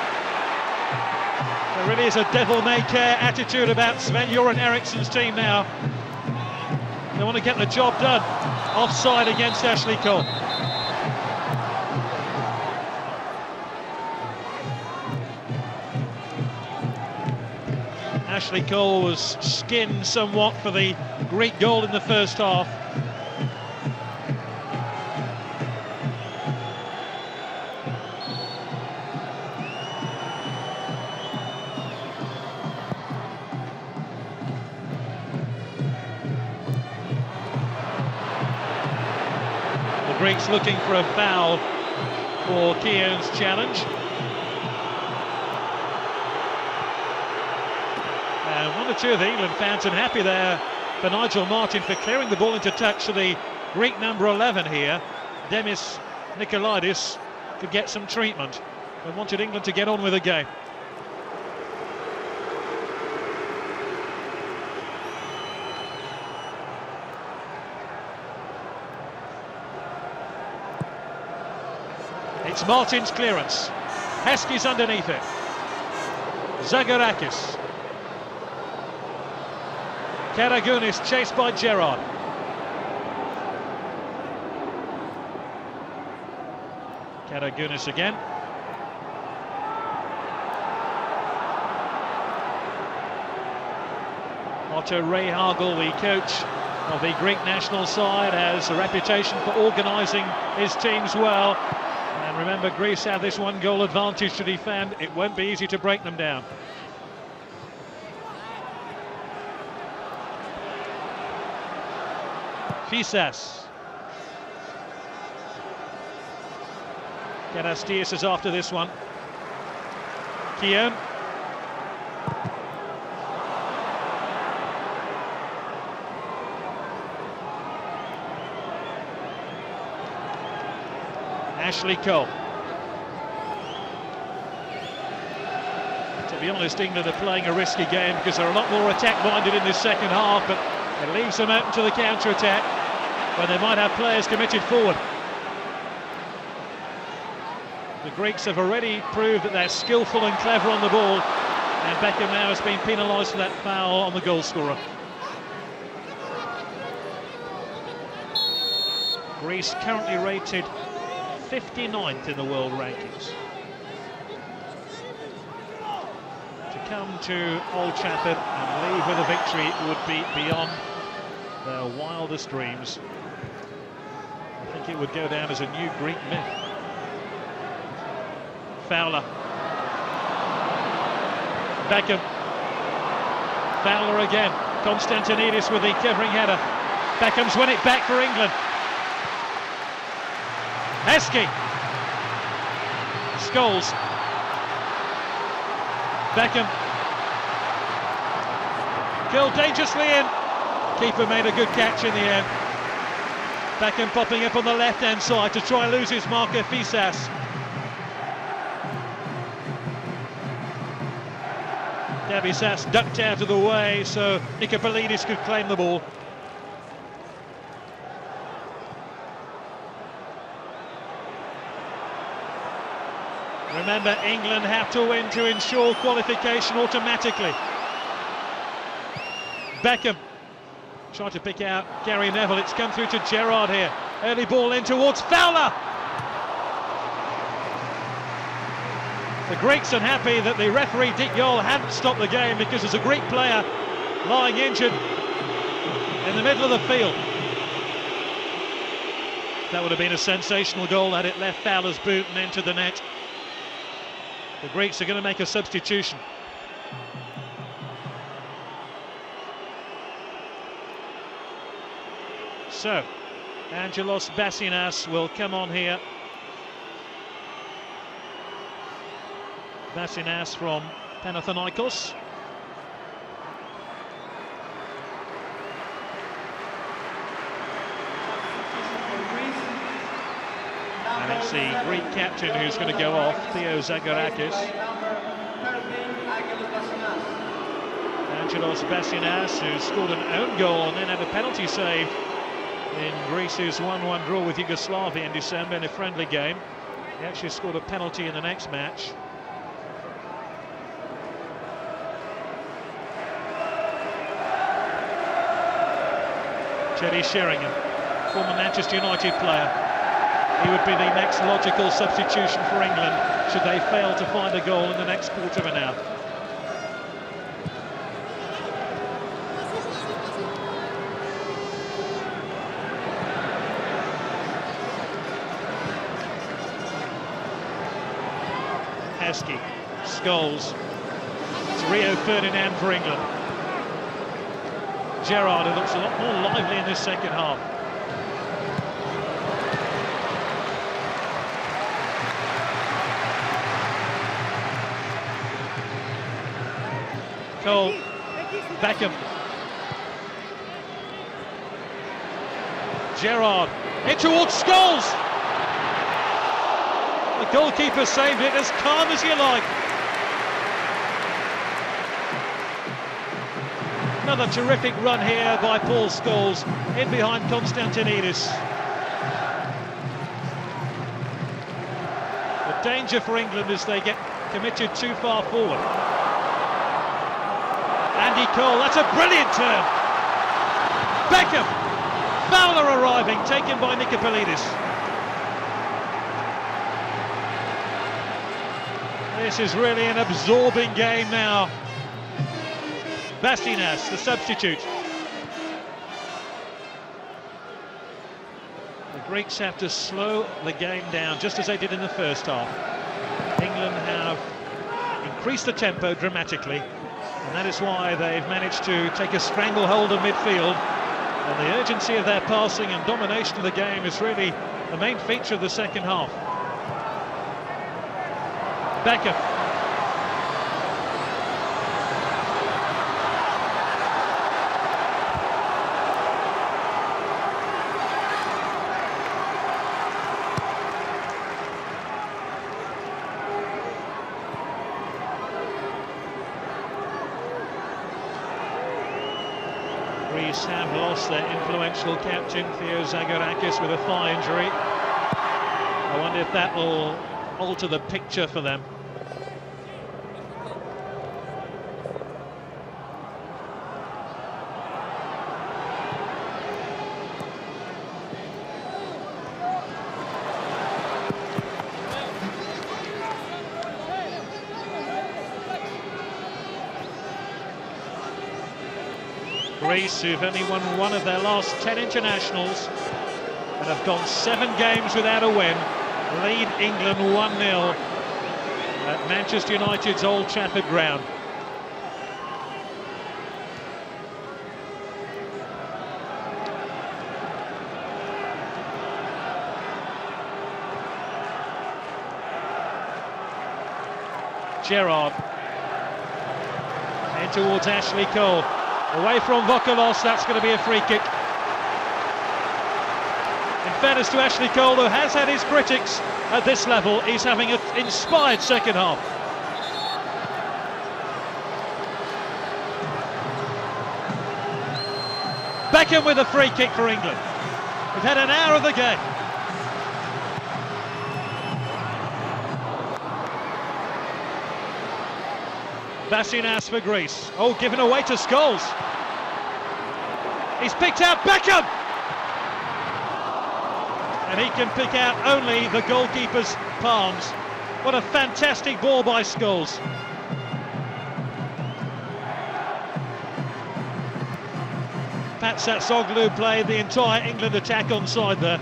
There really is a devil-may-care attitude about Sven-Göran Eriksson's team now. They want to get the job done. Offside against Ashley Cole. Ashley Cole was skinned somewhat for the Greek goal in the first half. Greeks looking for a foul for Keown's challenge. And one or two of the England fans unhappy there for Nigel Martyn for clearing the ball into touch for the Greek number 11 here. Demis Nikolaidis could get some treatment and wanted England to get on with the game. It's Martin's clearance. Heskey's underneath it. Zagorakis. Karagounis chased by Gerrard. Karagounis again. Otto Rehagel, the coach of the Greek national side, has a reputation for organising his teams well. And remember, Greece had this one goal advantage to defend. It won't be easy to break them down. Fisas. Karastias is after this one. Keown. Ashley Cole. To be honest, England are playing a risky game because they're a lot more attack-minded in this second half, but it leaves them open to the counter-attack when they might have players committed forward. The Greeks have already proved that they're skillful and clever on the ball, and Beckham now has been penalised for that foul on the goal scorer. Greece currently rated 59th in the world rankings. To come to Old Trafford and leave with a victory would be beyond their wildest dreams. I think it would go down as a new Greek myth. Fowler. Beckham. Fowler again. Konstantinidis with the covering header. Beckham's won it back for England. Heskey. Scholes. Beckham. Killed dangerously in. Keeper made a good catch in the end. Beckham popping up on the left-hand side to try and lose his marker, Fisas. Dabisas ducked out of the way so Nikopoulos could claim the ball. Remember, England have to win to ensure qualification automatically. Beckham trying to pick out Gary Neville. It's come through to Gerrard here. Early ball in towards Fowler. The Greeks unhappy that the referee Dick Yol hadn't stopped the game because there's a Greek player lying injured in the middle of the field. That would have been a sensational goal had it left Fowler's boot and entered the net. The Greeks are going to make a substitution. So, Angelos Bassinas will come on here. Bassinas from Panathinaikos. And it's the Greek captain who's going to go off, Theo Zagorakis. Angelos Bassinas, who scored an own goal and then had a penalty saved in Greece's 1-1 draw with Yugoslavia in December in a friendly game. He actually scored a penalty in the next match. Teddy Sheringham, former Manchester United player. He would be the next logical substitution for England should they fail to find a goal in the next quarter of an hour. Heskey, Scholes, it's Rio Ferdinand for England. Gerrard, who looks a lot more lively in this second half. Cole, Beckham, Gerrard, in towards Scholes. The goalkeeper saved it as calm as you like. Another terrific run here by Paul Scholes, in behind Konstantinidis. The danger for England as they get committed too far forward. Andy Cole, that's a brilliant turn. Beckham, Fowler arriving, taken by Nikopoulos. This is really an absorbing game now. Bassinas, the substitute. The Greeks have to slow the game down, just as they did in the first half. England have increased the tempo dramatically, and that is why they've managed to take a stranglehold of midfield. And the urgency of their passing and domination of the game is really the main feature of the second half. Beckham. Greece have lost their influential captain Theo Zagorakis with a thigh injury. I wonder if that will alter the picture for them. Greece, who've only won one of their last 10 internationals and have gone 7 games without a win, lead England 1-0 at Manchester United's Old Trafford ground. Gerrard in towards Ashley Cole. Away from Vokalos, that's going to be a free kick. In fairness to Ashley Cole, who has had his critics at this level, he's having an inspired second half. Beckham with a free kick for England. We've had an hour of the game. Bassinas for Greece. Oh, given away to Scholes. He's picked out Beckham! And he can pick out only the goalkeeper's palms. What a fantastic ball by Scholes. Pat Satsoglu played the entire England attack onside there.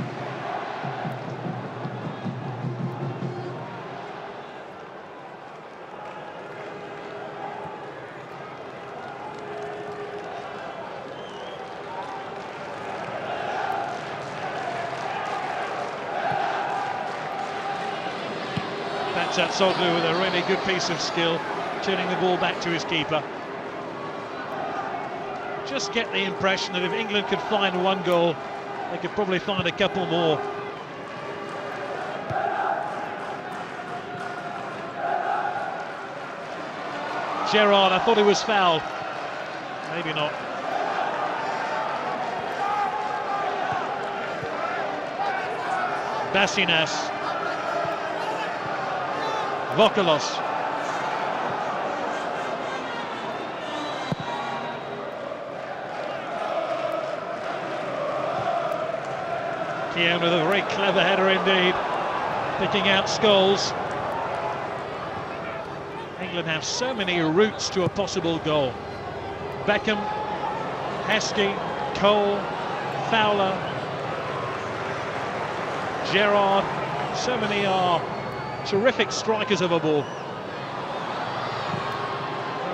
Soglu with a really good piece of skill, turning the ball back to his keeper. Just get the impression that if England could find one goal, they could probably find a couple more. Gerrard, I thought he was fouled. Maybe not. Basinas. Vokalos. Keown with a very clever header indeed, picking out Scholes. England have so many routes to a possible goal. Beckham, Heskey, Cole, Fowler, Gerrard, so many are terrific strikers of a ball.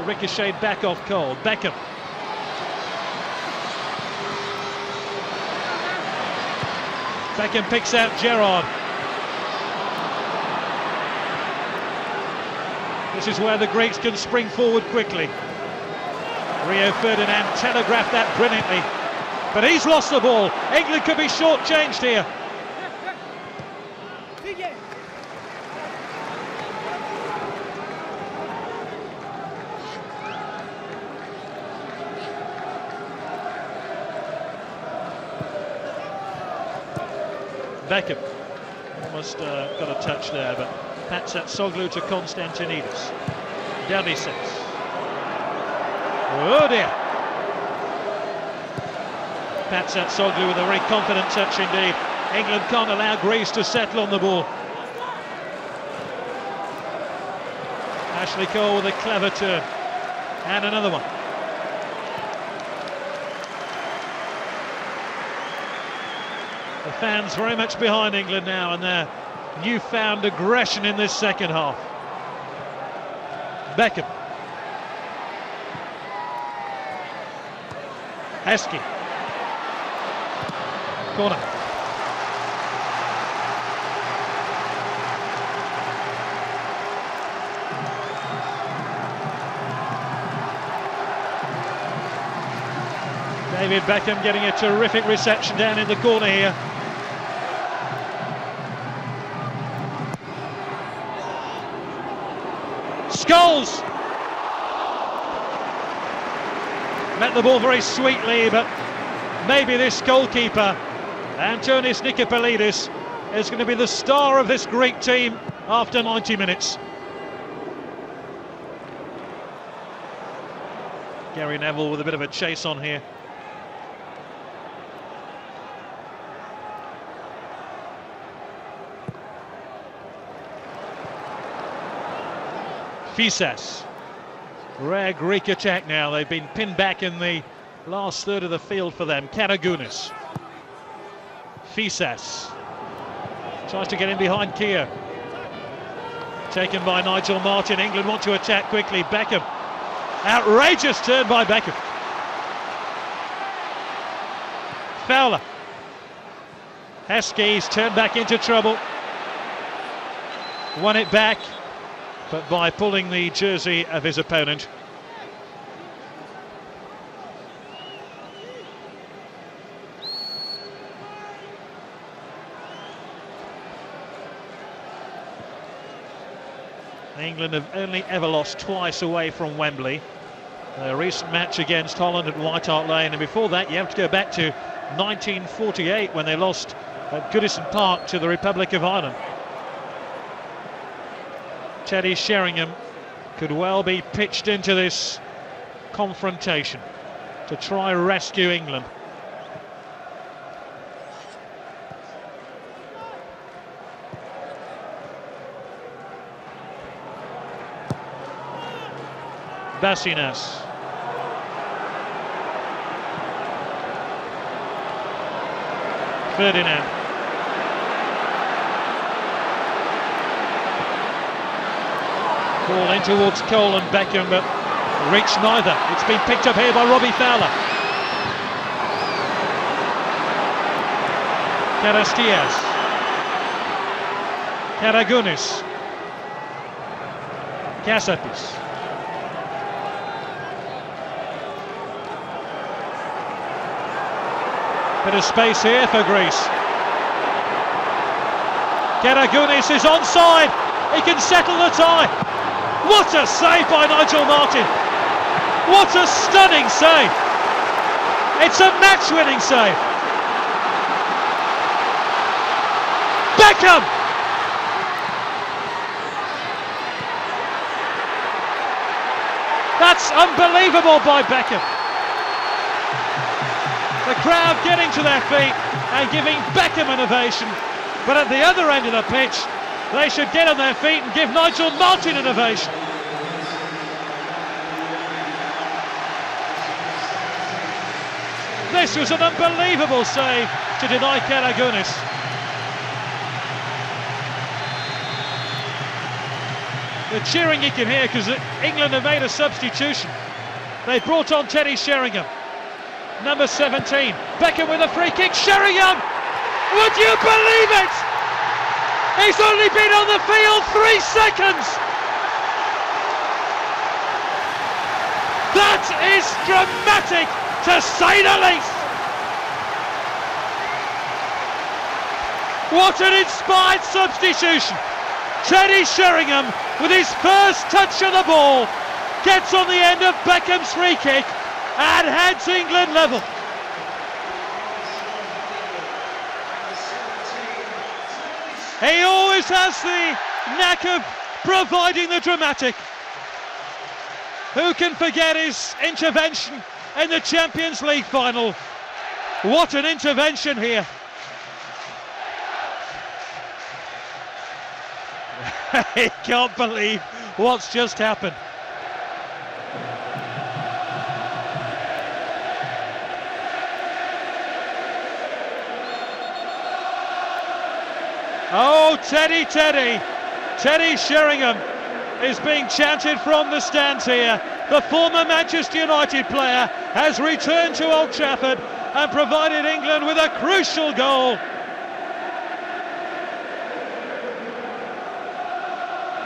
Ricocheted back off Cole. Beckham. Beckham picks out Gerrard. This is where the Greeks can spring forward quickly. Rio Ferdinand telegraphed that brilliantly, but he's lost the ball. England could be short-changed here. Beckham almost got a touch there, but Soglu to Konstantinidis. Delices. Oh dear. Soglu with a very confident touch indeed. England can't allow Greece to settle on the ball. Ashley Cole with a clever turn. And another one. The fans very much behind England now and their newfound aggression in this second half. Beckham. Heskey. Corner. David Beckham getting a terrific reception down in the corner here. Scholes! Met the ball very sweetly, but maybe this goalkeeper, Antonis Nikipolidis, is going to be the star of this Greek team after 90 minutes. Gary Neville with a bit of a chase on here. Fisas. Rare Greek attack now. They've been pinned back in the last third of the field for them. Karagounis. Fisas. Tries to get in behind Keogh. Taken by Nigel Martin. England want to attack quickly. Beckham. Outrageous turn by Beckham. Fowler. Heskey's turned back into trouble. Won it back, but by pulling the jersey of his opponent. England have only ever lost twice away from Wembley. A recent match against Holland at White Hart Lane, and before that you have to go back to 1948 when they lost at Goodison Park to the Republic of Ireland. Teddy Sheringham could well be pitched into this confrontation to try rescue England. Basinas. Ferdinand. Ball in towards Cole and Beckham, but reached neither. It's been picked up here by Robbie Fowler. Karastias. Karagounis. Kasapis. Bit of space here for Greece. Karagounis is onside. He can settle the tie. What a save by Nigel Martyn. What a stunning save. It's a match-winning save. Beckham! That's unbelievable by Beckham. The crowd getting to their feet and giving Beckham an ovation. But at the other end of the pitch, they should get on their feet and give Nigel Martyn an ovation. This was an unbelievable save to deny Karagounis. The cheering you can hear because England have made a substitution. They brought on Teddy Sheringham, number 17. Beckham with a free kick. Sheringham! Would you believe it? He's only been on the field 3 seconds. That is dramatic, to say the least. What an inspired substitution. Teddy Sheringham, with his first touch of the ball, gets on the end of Beckham's free kick and heads England level. He always has the knack of providing the dramatic. Who can forget his intervention in the Champions League final? What an intervention here. He can't believe what's just happened. Oh, Teddy Sheringham is being chanted from the stands here. The former Manchester United player has returned to Old Trafford and provided England with a crucial goal.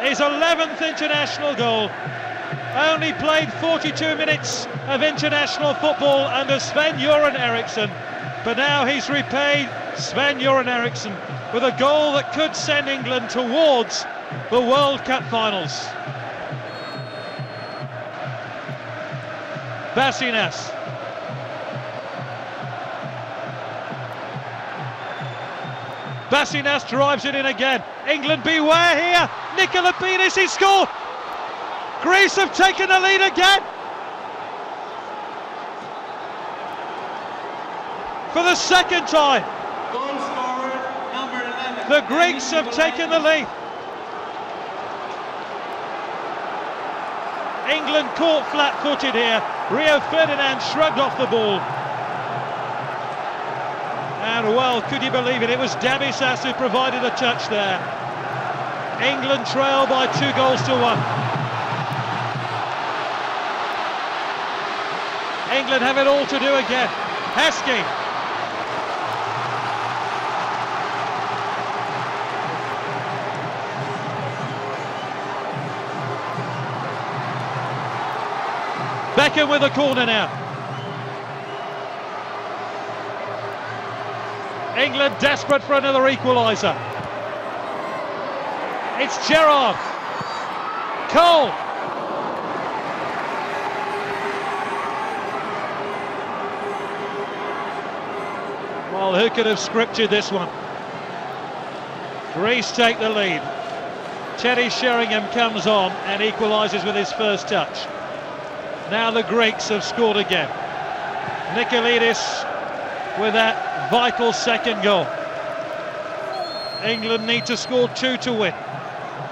His 11th international goal. Only played 42 minutes of international football under Sven-Göran Eriksson, but now he's repaid Sven-Göran Eriksson with a goal that could send England towards the World Cup finals. Basinas. Basinas drives it in again. England beware here. Nicola Benis, he scored. Greece have taken the lead again. For the second time. Goal scorer, number 11. The Greeks have taken the lead. England caught flat-footed here. Rio Ferdinand shrugged off the ball. And well, could you believe it? It was Dabisas who provided the touch there. England trail by 2-1. England have it all to do again. Heskey. Beckham with a corner now. England desperate for another equaliser. It's Gerrard. Cole. Well, who could have scripted this one? Greece take the lead. Teddy Sheringham comes on and equalises with his first touch. Now the Greeks have scored again. Nikolidis with that vital second goal. England need to score 2 to win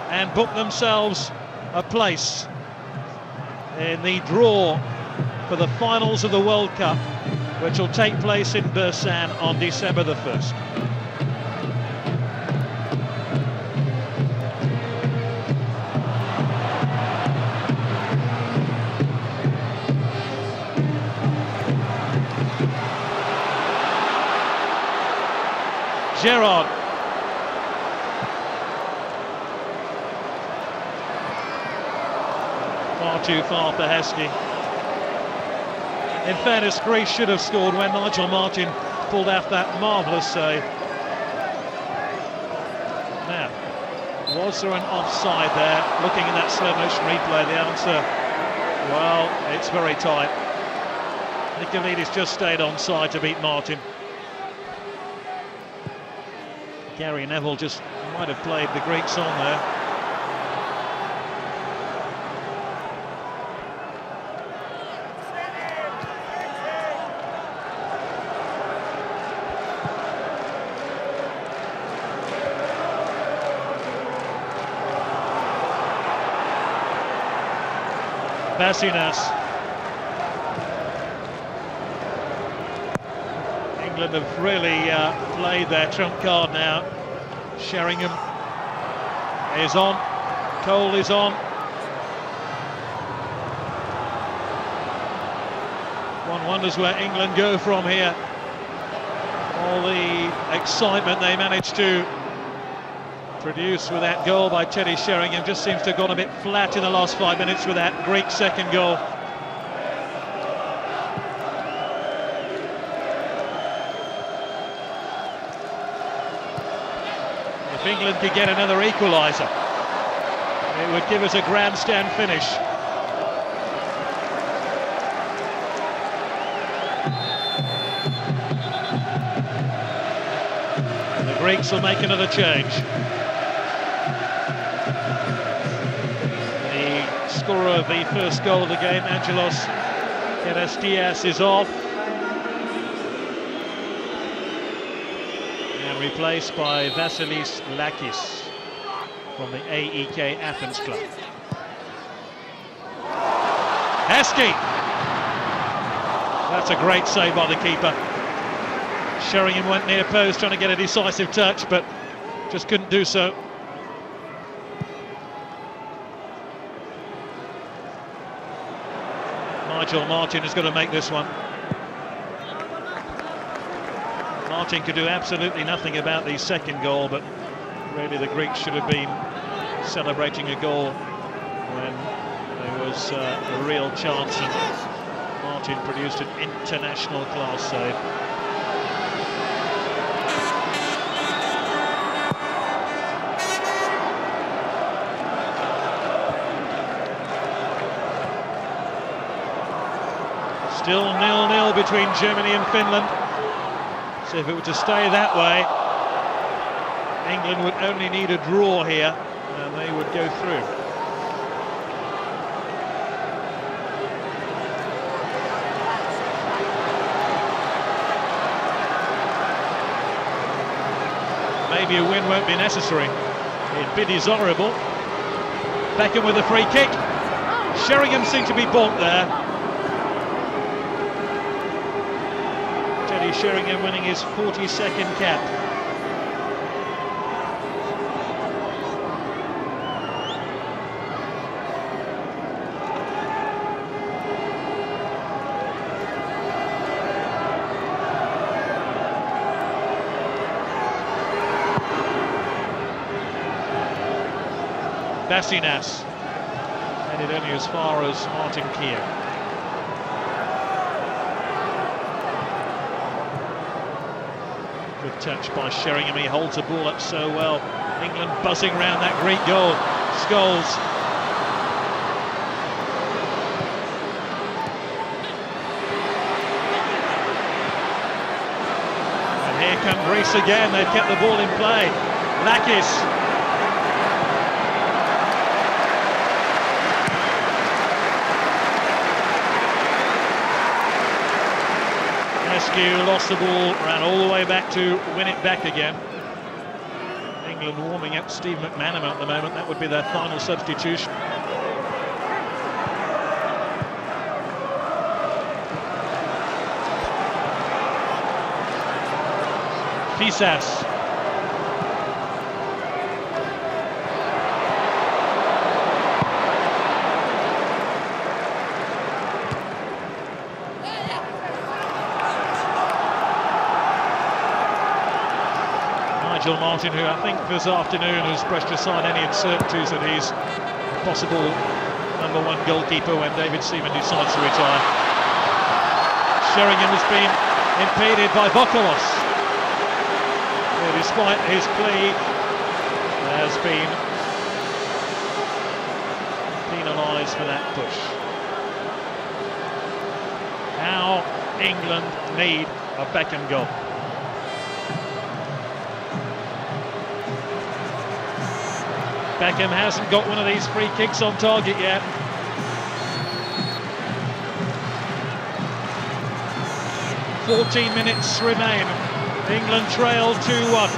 and book themselves a place in the draw for the finals of the World Cup, which will take place in Busan on December the 1st. Gerrard. too far for Heskey. In fairness, Greece should have scored when Nigel Martyn pulled off that marvellous save. Now, was there an offside there? Looking at that slow motion replay, the answer, well, it's very tight. Nicolidis just stayed onside to beat Martyn. Gary Neville just might have played the Greeks on there. Bassinas. England have really played their trump card now. Sheringham is on. Cole is on. One wonders where England go from here. All the excitement they managed to produce with that goal by Teddy Sheringham just seems to have gone a bit flat in the last 5 minutes with that Greek second goal. If England could get another equaliser, it would give us a grandstand finish. And the Greeks will make another change. Scorer of the first goal of the game, Angelos Karastias, is off and replaced by Vasilis Lakis from the AEK Athens club. Heskey! That's a great save by the keeper. Sheringham went near post trying to get a decisive touch, but just couldn't do so. Nigel Martyn is going to make this one. Martyn could do absolutely nothing about the second goal, but really the Greeks should have been celebrating a goal when there was a real chance, and Martyn produced an international class save. Still 0-0 between Germany and Finland. So if it were to stay that way, England would only need a draw here and they would go through. Maybe a win won't be necessary. It'd be desirable. Beckham with a free kick. Sheringham seemed to be bonked there. Sheringham winning his 42nd cap. Bassinas headed only as far as Martin Keogh. Good touch by Sheringham, he holds the ball up so well. England buzzing around that Greek goal. Scholes. And here come Greece again, they've kept the ball in play. Lakis. Rescue, lost the ball, ran all the way back to win it back again. England warming up Steve McManaman at the moment, that would be their final substitution. Fisas. Nigel Martyn, who I think this afternoon has brushed aside any uncertainties that he's a possible number one goalkeeper when David Seaman decides to retire. Sheringham has been impeded by Bokalos, who, despite his plea, has been penalised for that push. How England need a Beckham goal. Beckham hasn't got one of these free kicks on target yet. "14 minutes remain. England trail 2-1.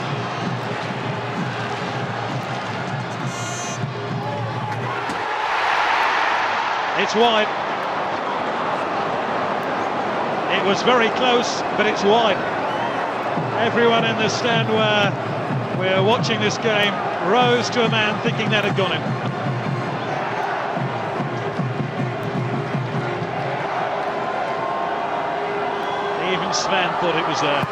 It's wide. It was very close, but it's wide. Everyone in the stand where we're watching this game rose to a man thinking that had gone in. Even Sven thought it was there.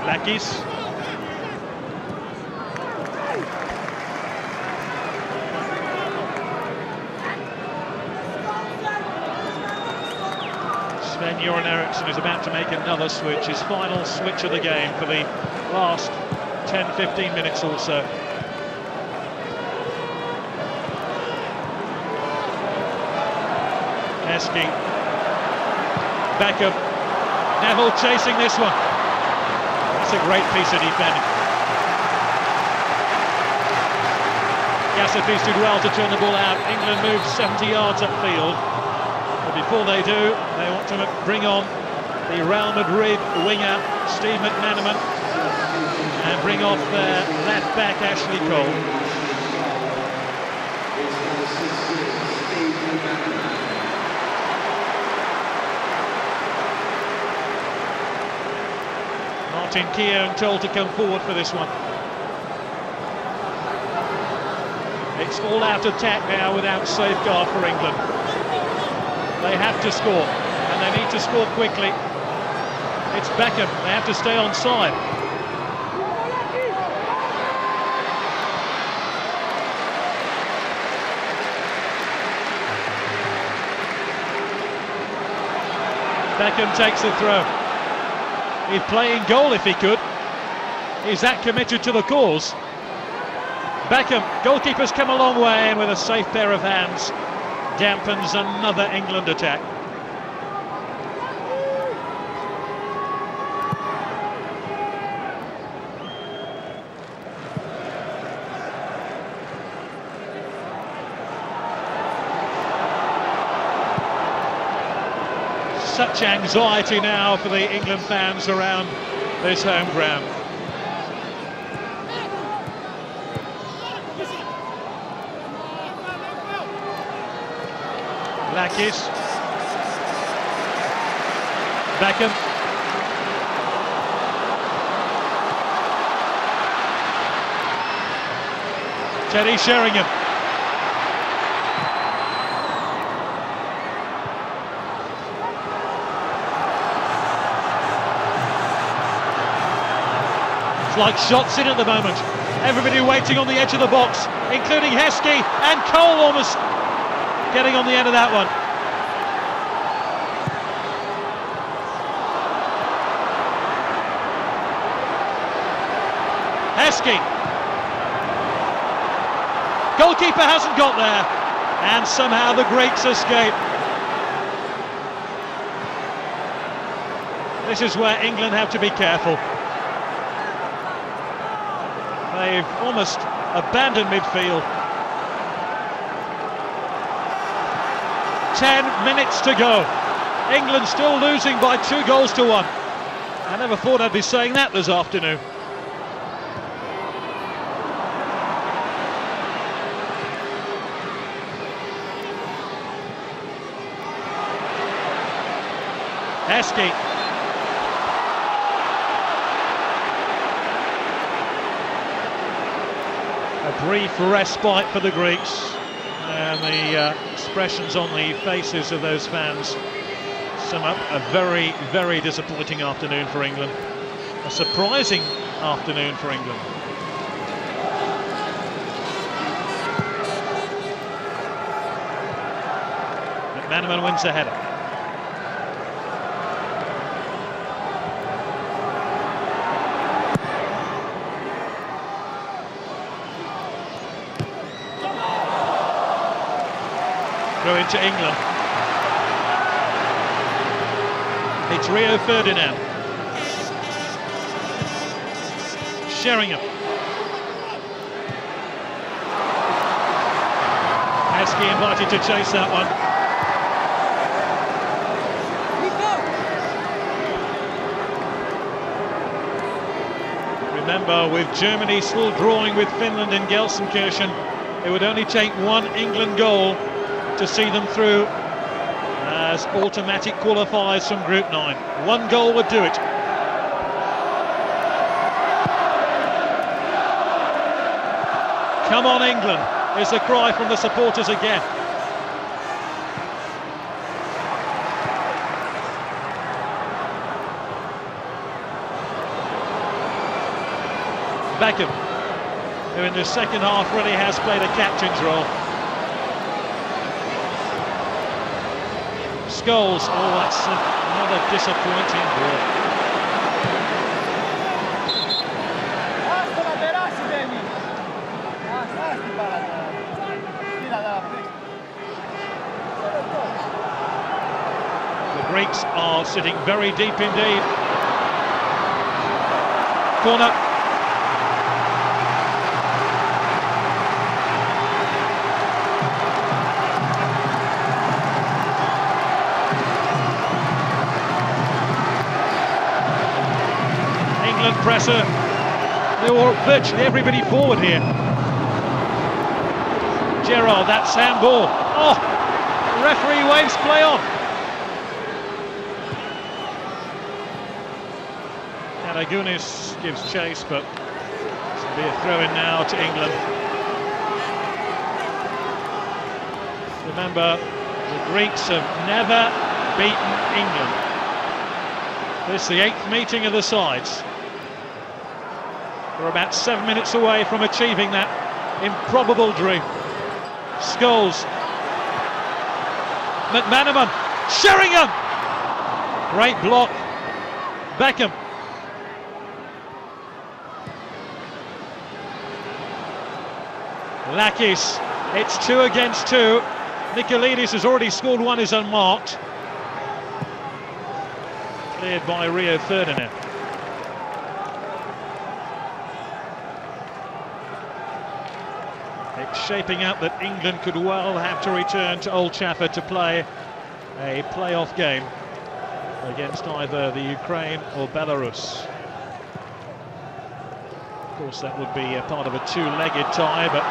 Lakis. Sven-Göran Eriksson is about to make another switch, his final switch of the game for the last 10-15 minutes or so. Heskey. Beckham. Neville chasing this one. That's a great piece of defending. Gassapis did well to turn the ball out. England moves 70 yards upfield. But before they do, they want to bring on the Real Madrid winger, Steve McManaman, and bring off their left back, Ashley Cole. Martin Keown told to come forward for this one. It's all-out attack now without safeguard for England. They have to score, and they need to score quickly. It's Beckham, they have to stay on side. Beckham takes the throw. He'd play in goal if he could. He's that committed to the cause. Beckham, goalkeeper's come a long way, and with a safe pair of hands, dampens another England attack. Such anxiety now for the England fans around this home ground. Lakis. Beckham. Teddy Sheringham. It's like shots in at the moment. Everybody waiting on the edge of the box, including Heskey, and Cole almost getting on the end of that one. Heskey. Goalkeeper hasn't got there, and somehow the Greeks escape. This is where England have to be careful. They've almost abandoned midfield. 10 minutes to go. England still losing by 2-1. I never thought I'd be saying that this afternoon. Heskey. A brief respite for the Greeks, and the expressions on the faces of those fans sum up a very, very disappointing afternoon for England. A surprising afternoon for England. McManaman wins the header. Throw into England. It's Rio Ferdinand. Sheringham. Askey invited to chase that one. Remember, with Germany still drawing with Finland in Gelsenkirchen, it would only take one England goal to see them through as automatic qualifiers from Group 9. One goal would do it. Come on, England, is the cry from the supporters again. Beckham, who in the second half really has played a captain's role. Scholes, oh, that's another disappointing ball. The Greeks are sitting very deep indeed. Corner. Presser, they were virtually everybody forward here. Gerrard, that's handball. Oh, the referee waves play on. Karagunis gives chase, but it'll be a throw-in now to England. Remember, the Greeks have never beaten England. This is the 8th meeting of the sides. We're about 7 minutes away from achieving that improbable dream. Scholes. McManaman. Sheringham! Great block. Beckham. Lakis. It's 2 against 2. Nikolidis has already scored one, is unmarked. Cleared by Rio Ferdinand. It's shaping up that England could well have to return to Old Trafford to play a playoff game against either the Ukraine or Belarus. Of course, that would be a part of a two-legged tie, but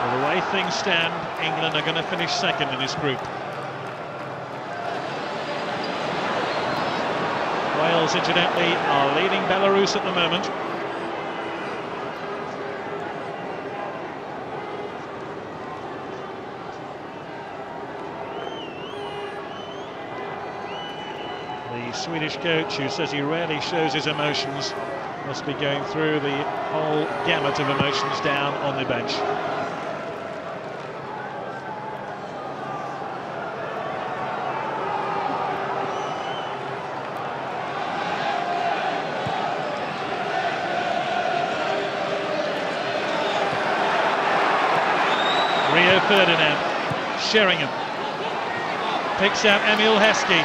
with the way things stand, England are going to finish second in this group. Wales, incidentally, are leading Belarus at the moment. The Swedish coach, who says he rarely shows his emotions, must be going through the whole gamut of emotions down on the bench. Rio Ferdinand, Sheringham, picks out Emil Heskey.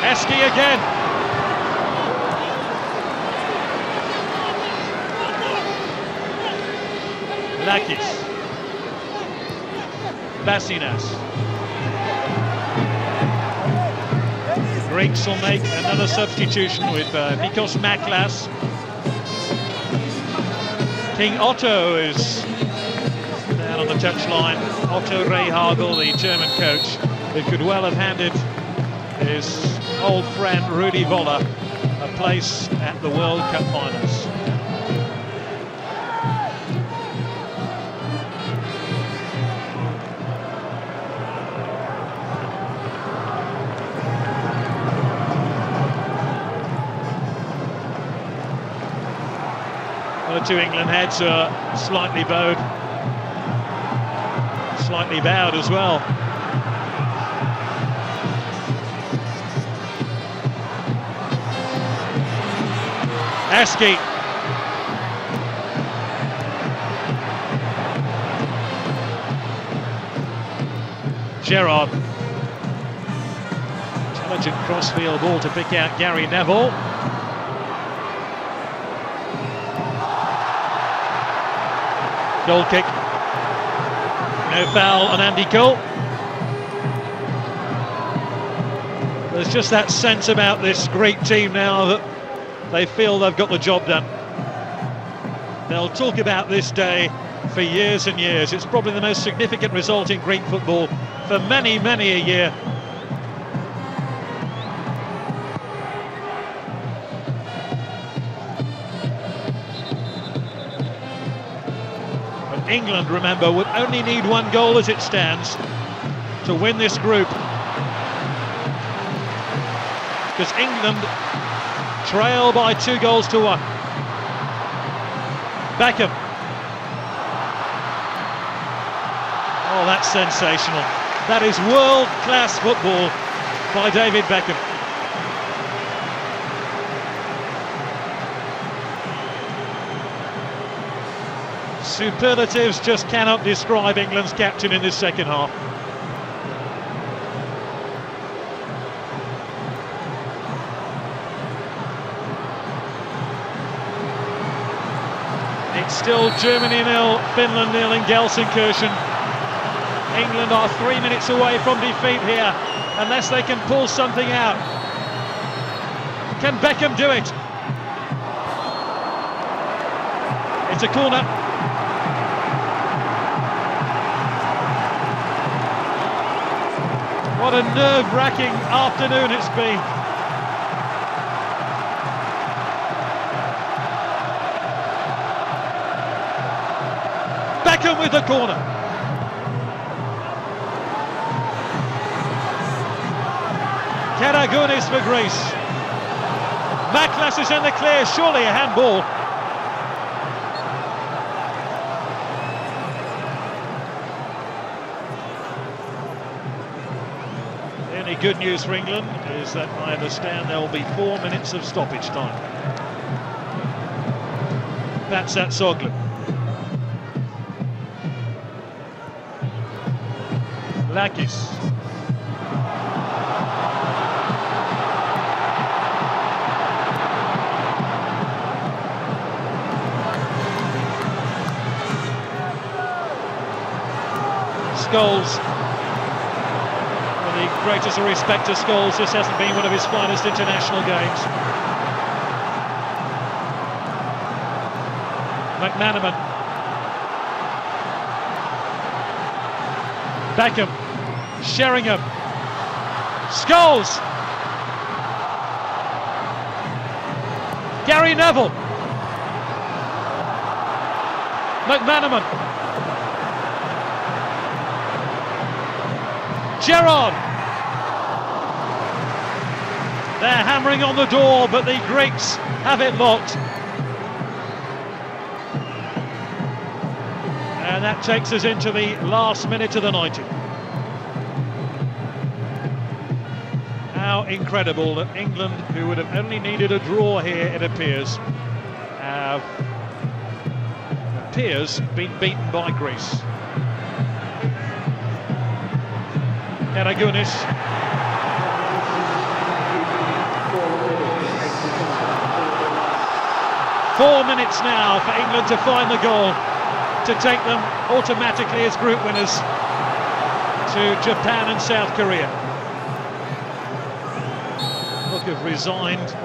Heskey again. Lakis. Basinas. Greeks will make another substitution with Nikos Maklas. King Otto is down on the touchline. Otto Rehagel, the German coach, who could well have handed his old friend Rudi Völler a place at the World Cup finals. two England heads are slightly bowed, slightly bowed as well. Askey. Gerrard. Intelligent crossfield ball to pick out Gary Neville. Goal kick. No foul on Andy Cole. There's just that sense about this Greek team now that they feel they've got the job done. They'll talk about this day for years and years. It's probably the most significant result in Greek football for many, many a year. But England, remember, would only need one goal as it stands to win this group. Because England trail by 2-1. Beckham. Oh, that's sensational. That is world-class football by David Beckham. Superlatives just cannot describe England's captain in this second half. It's still Germany 0, Finland 0 in Gelsenkirchen. England are 3 minutes away from defeat here, unless they can pull something out. Can Beckham do it? It's a corner. What a nerve-wracking afternoon it's been. Beckham with the corner. Karagounis for Greece. Maklas is in the clear, surely a handball. The only good news for England is that I understand there will be 4 minutes of stoppage time. That's at Soglu. Lakis. Scholes. With the greatest of respect to Scholes, this hasn't been one of his finest international games. McManaman. Beckham. Sheringham. Scholes. Gary Neville. McManaman. Gerrard. They're hammering on the door, but the Greeks have it locked. And that takes us into the last minute of the 90. How incredible that England, who would have only needed a draw here, it appears, have been beaten by Greece. Karagounis. Four minutes now for England to find the goal to take them automatically as group winners to Japan and South Korea. Look of resigned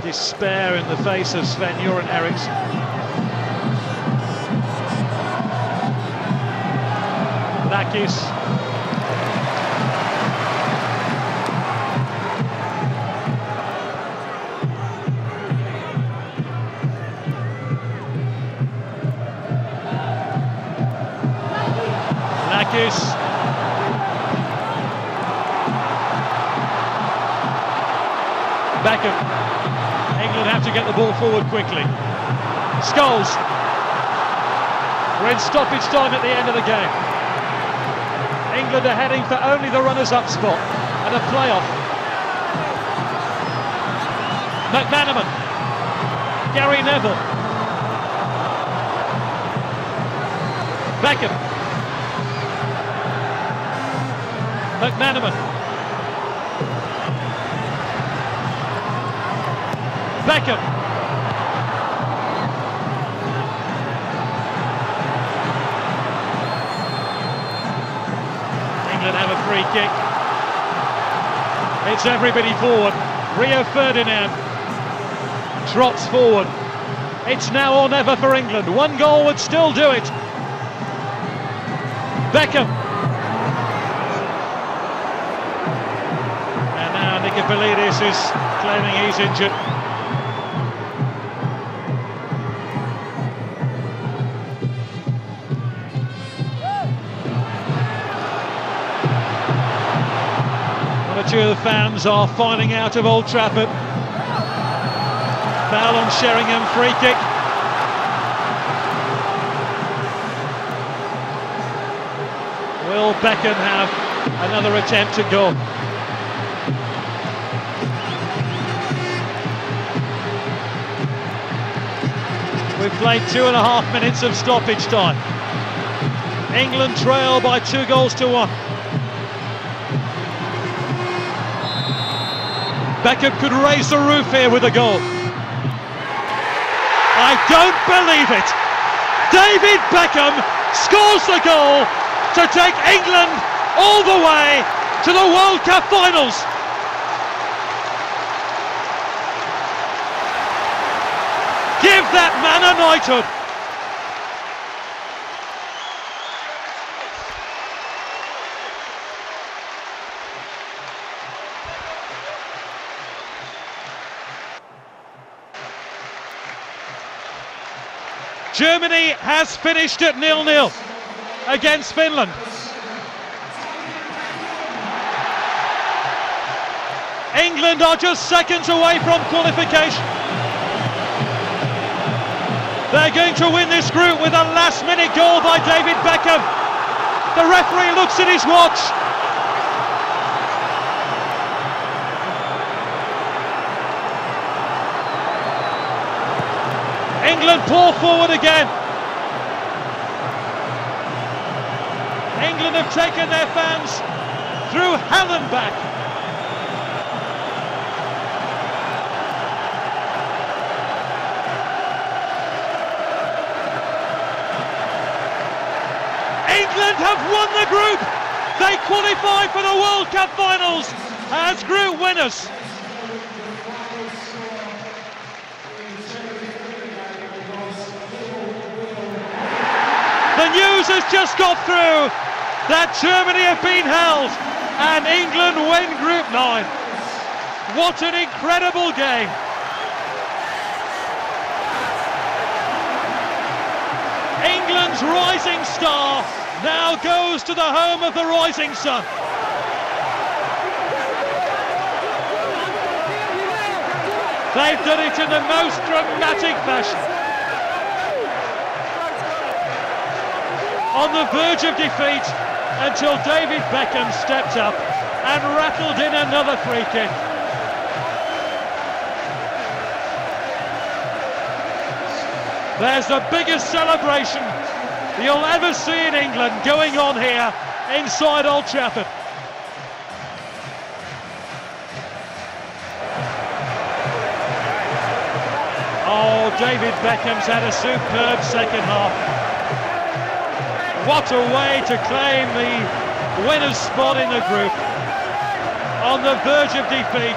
despair in the face of Sven-Göran Eriksson. Lakis. Beckham. England have to get the ball forward quickly. Scholes. We're in stoppage time at the end of the game. England are heading for only the runners-up spot and a playoff. McManaman. Gary Neville. Beckham. McManaman. Beckham. England have a free kick. It's everybody forward. Rio Ferdinand trots forward. It's now or never for England. One goal would still do it. Beckham. And now Nicopolidis is claiming he's injured. One or two of the fans are filing out of Old Trafford. Foul on Sheringham, free kick. Will Beckham have another attempt at goal? We've played 2.5 minutes of stoppage time. England trail by 2-1. Beckham could raise the roof here with a goal. I don't believe it! David Beckham scores the goal to take England all the way to the World Cup finals. Give that man a knighthood. Germany has finished at 0-0 against Finland. England are just seconds away from qualification. They're going to win this group with a last-minute goal by David Beckham. The referee looks at his watch. England pour forward again. England have taken their fans through hell and back. England have won the group. They qualify for the World Cup finals as group winners. The news has just got through that Germany have been held and England win Group 9. What an incredible game. England's rising star now goes to the home of the rising sun. They've done it in the most dramatic fashion. On the verge of defeat until David Beckham stepped up and rattled in another free kick. There's the biggest celebration you'll ever see in England going on here inside Old Trafford. Oh, David Beckham's had a superb second half. What a way to claim the winner's spot in the group. On the verge of defeat.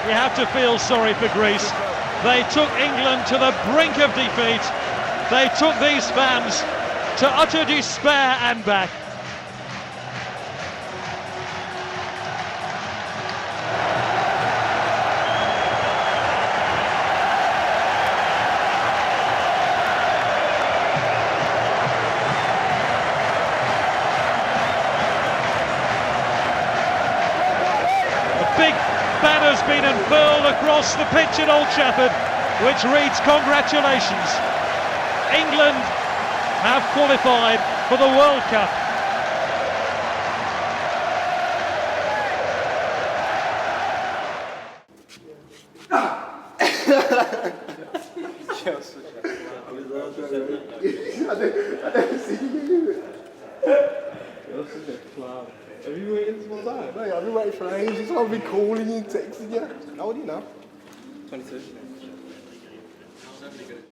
You have to feel sorry for Greece. They took England to the brink of defeat. They took these fans to utter despair and back. banner's been unfurled across the pitch at Old Trafford, which reads congratulations. England have qualified for the World Cup. I never seen you. You're such a clown. Have you been waiting this whole time? No, I've been waiting for ages. I've been calling you, texting you. How old are you now? 22.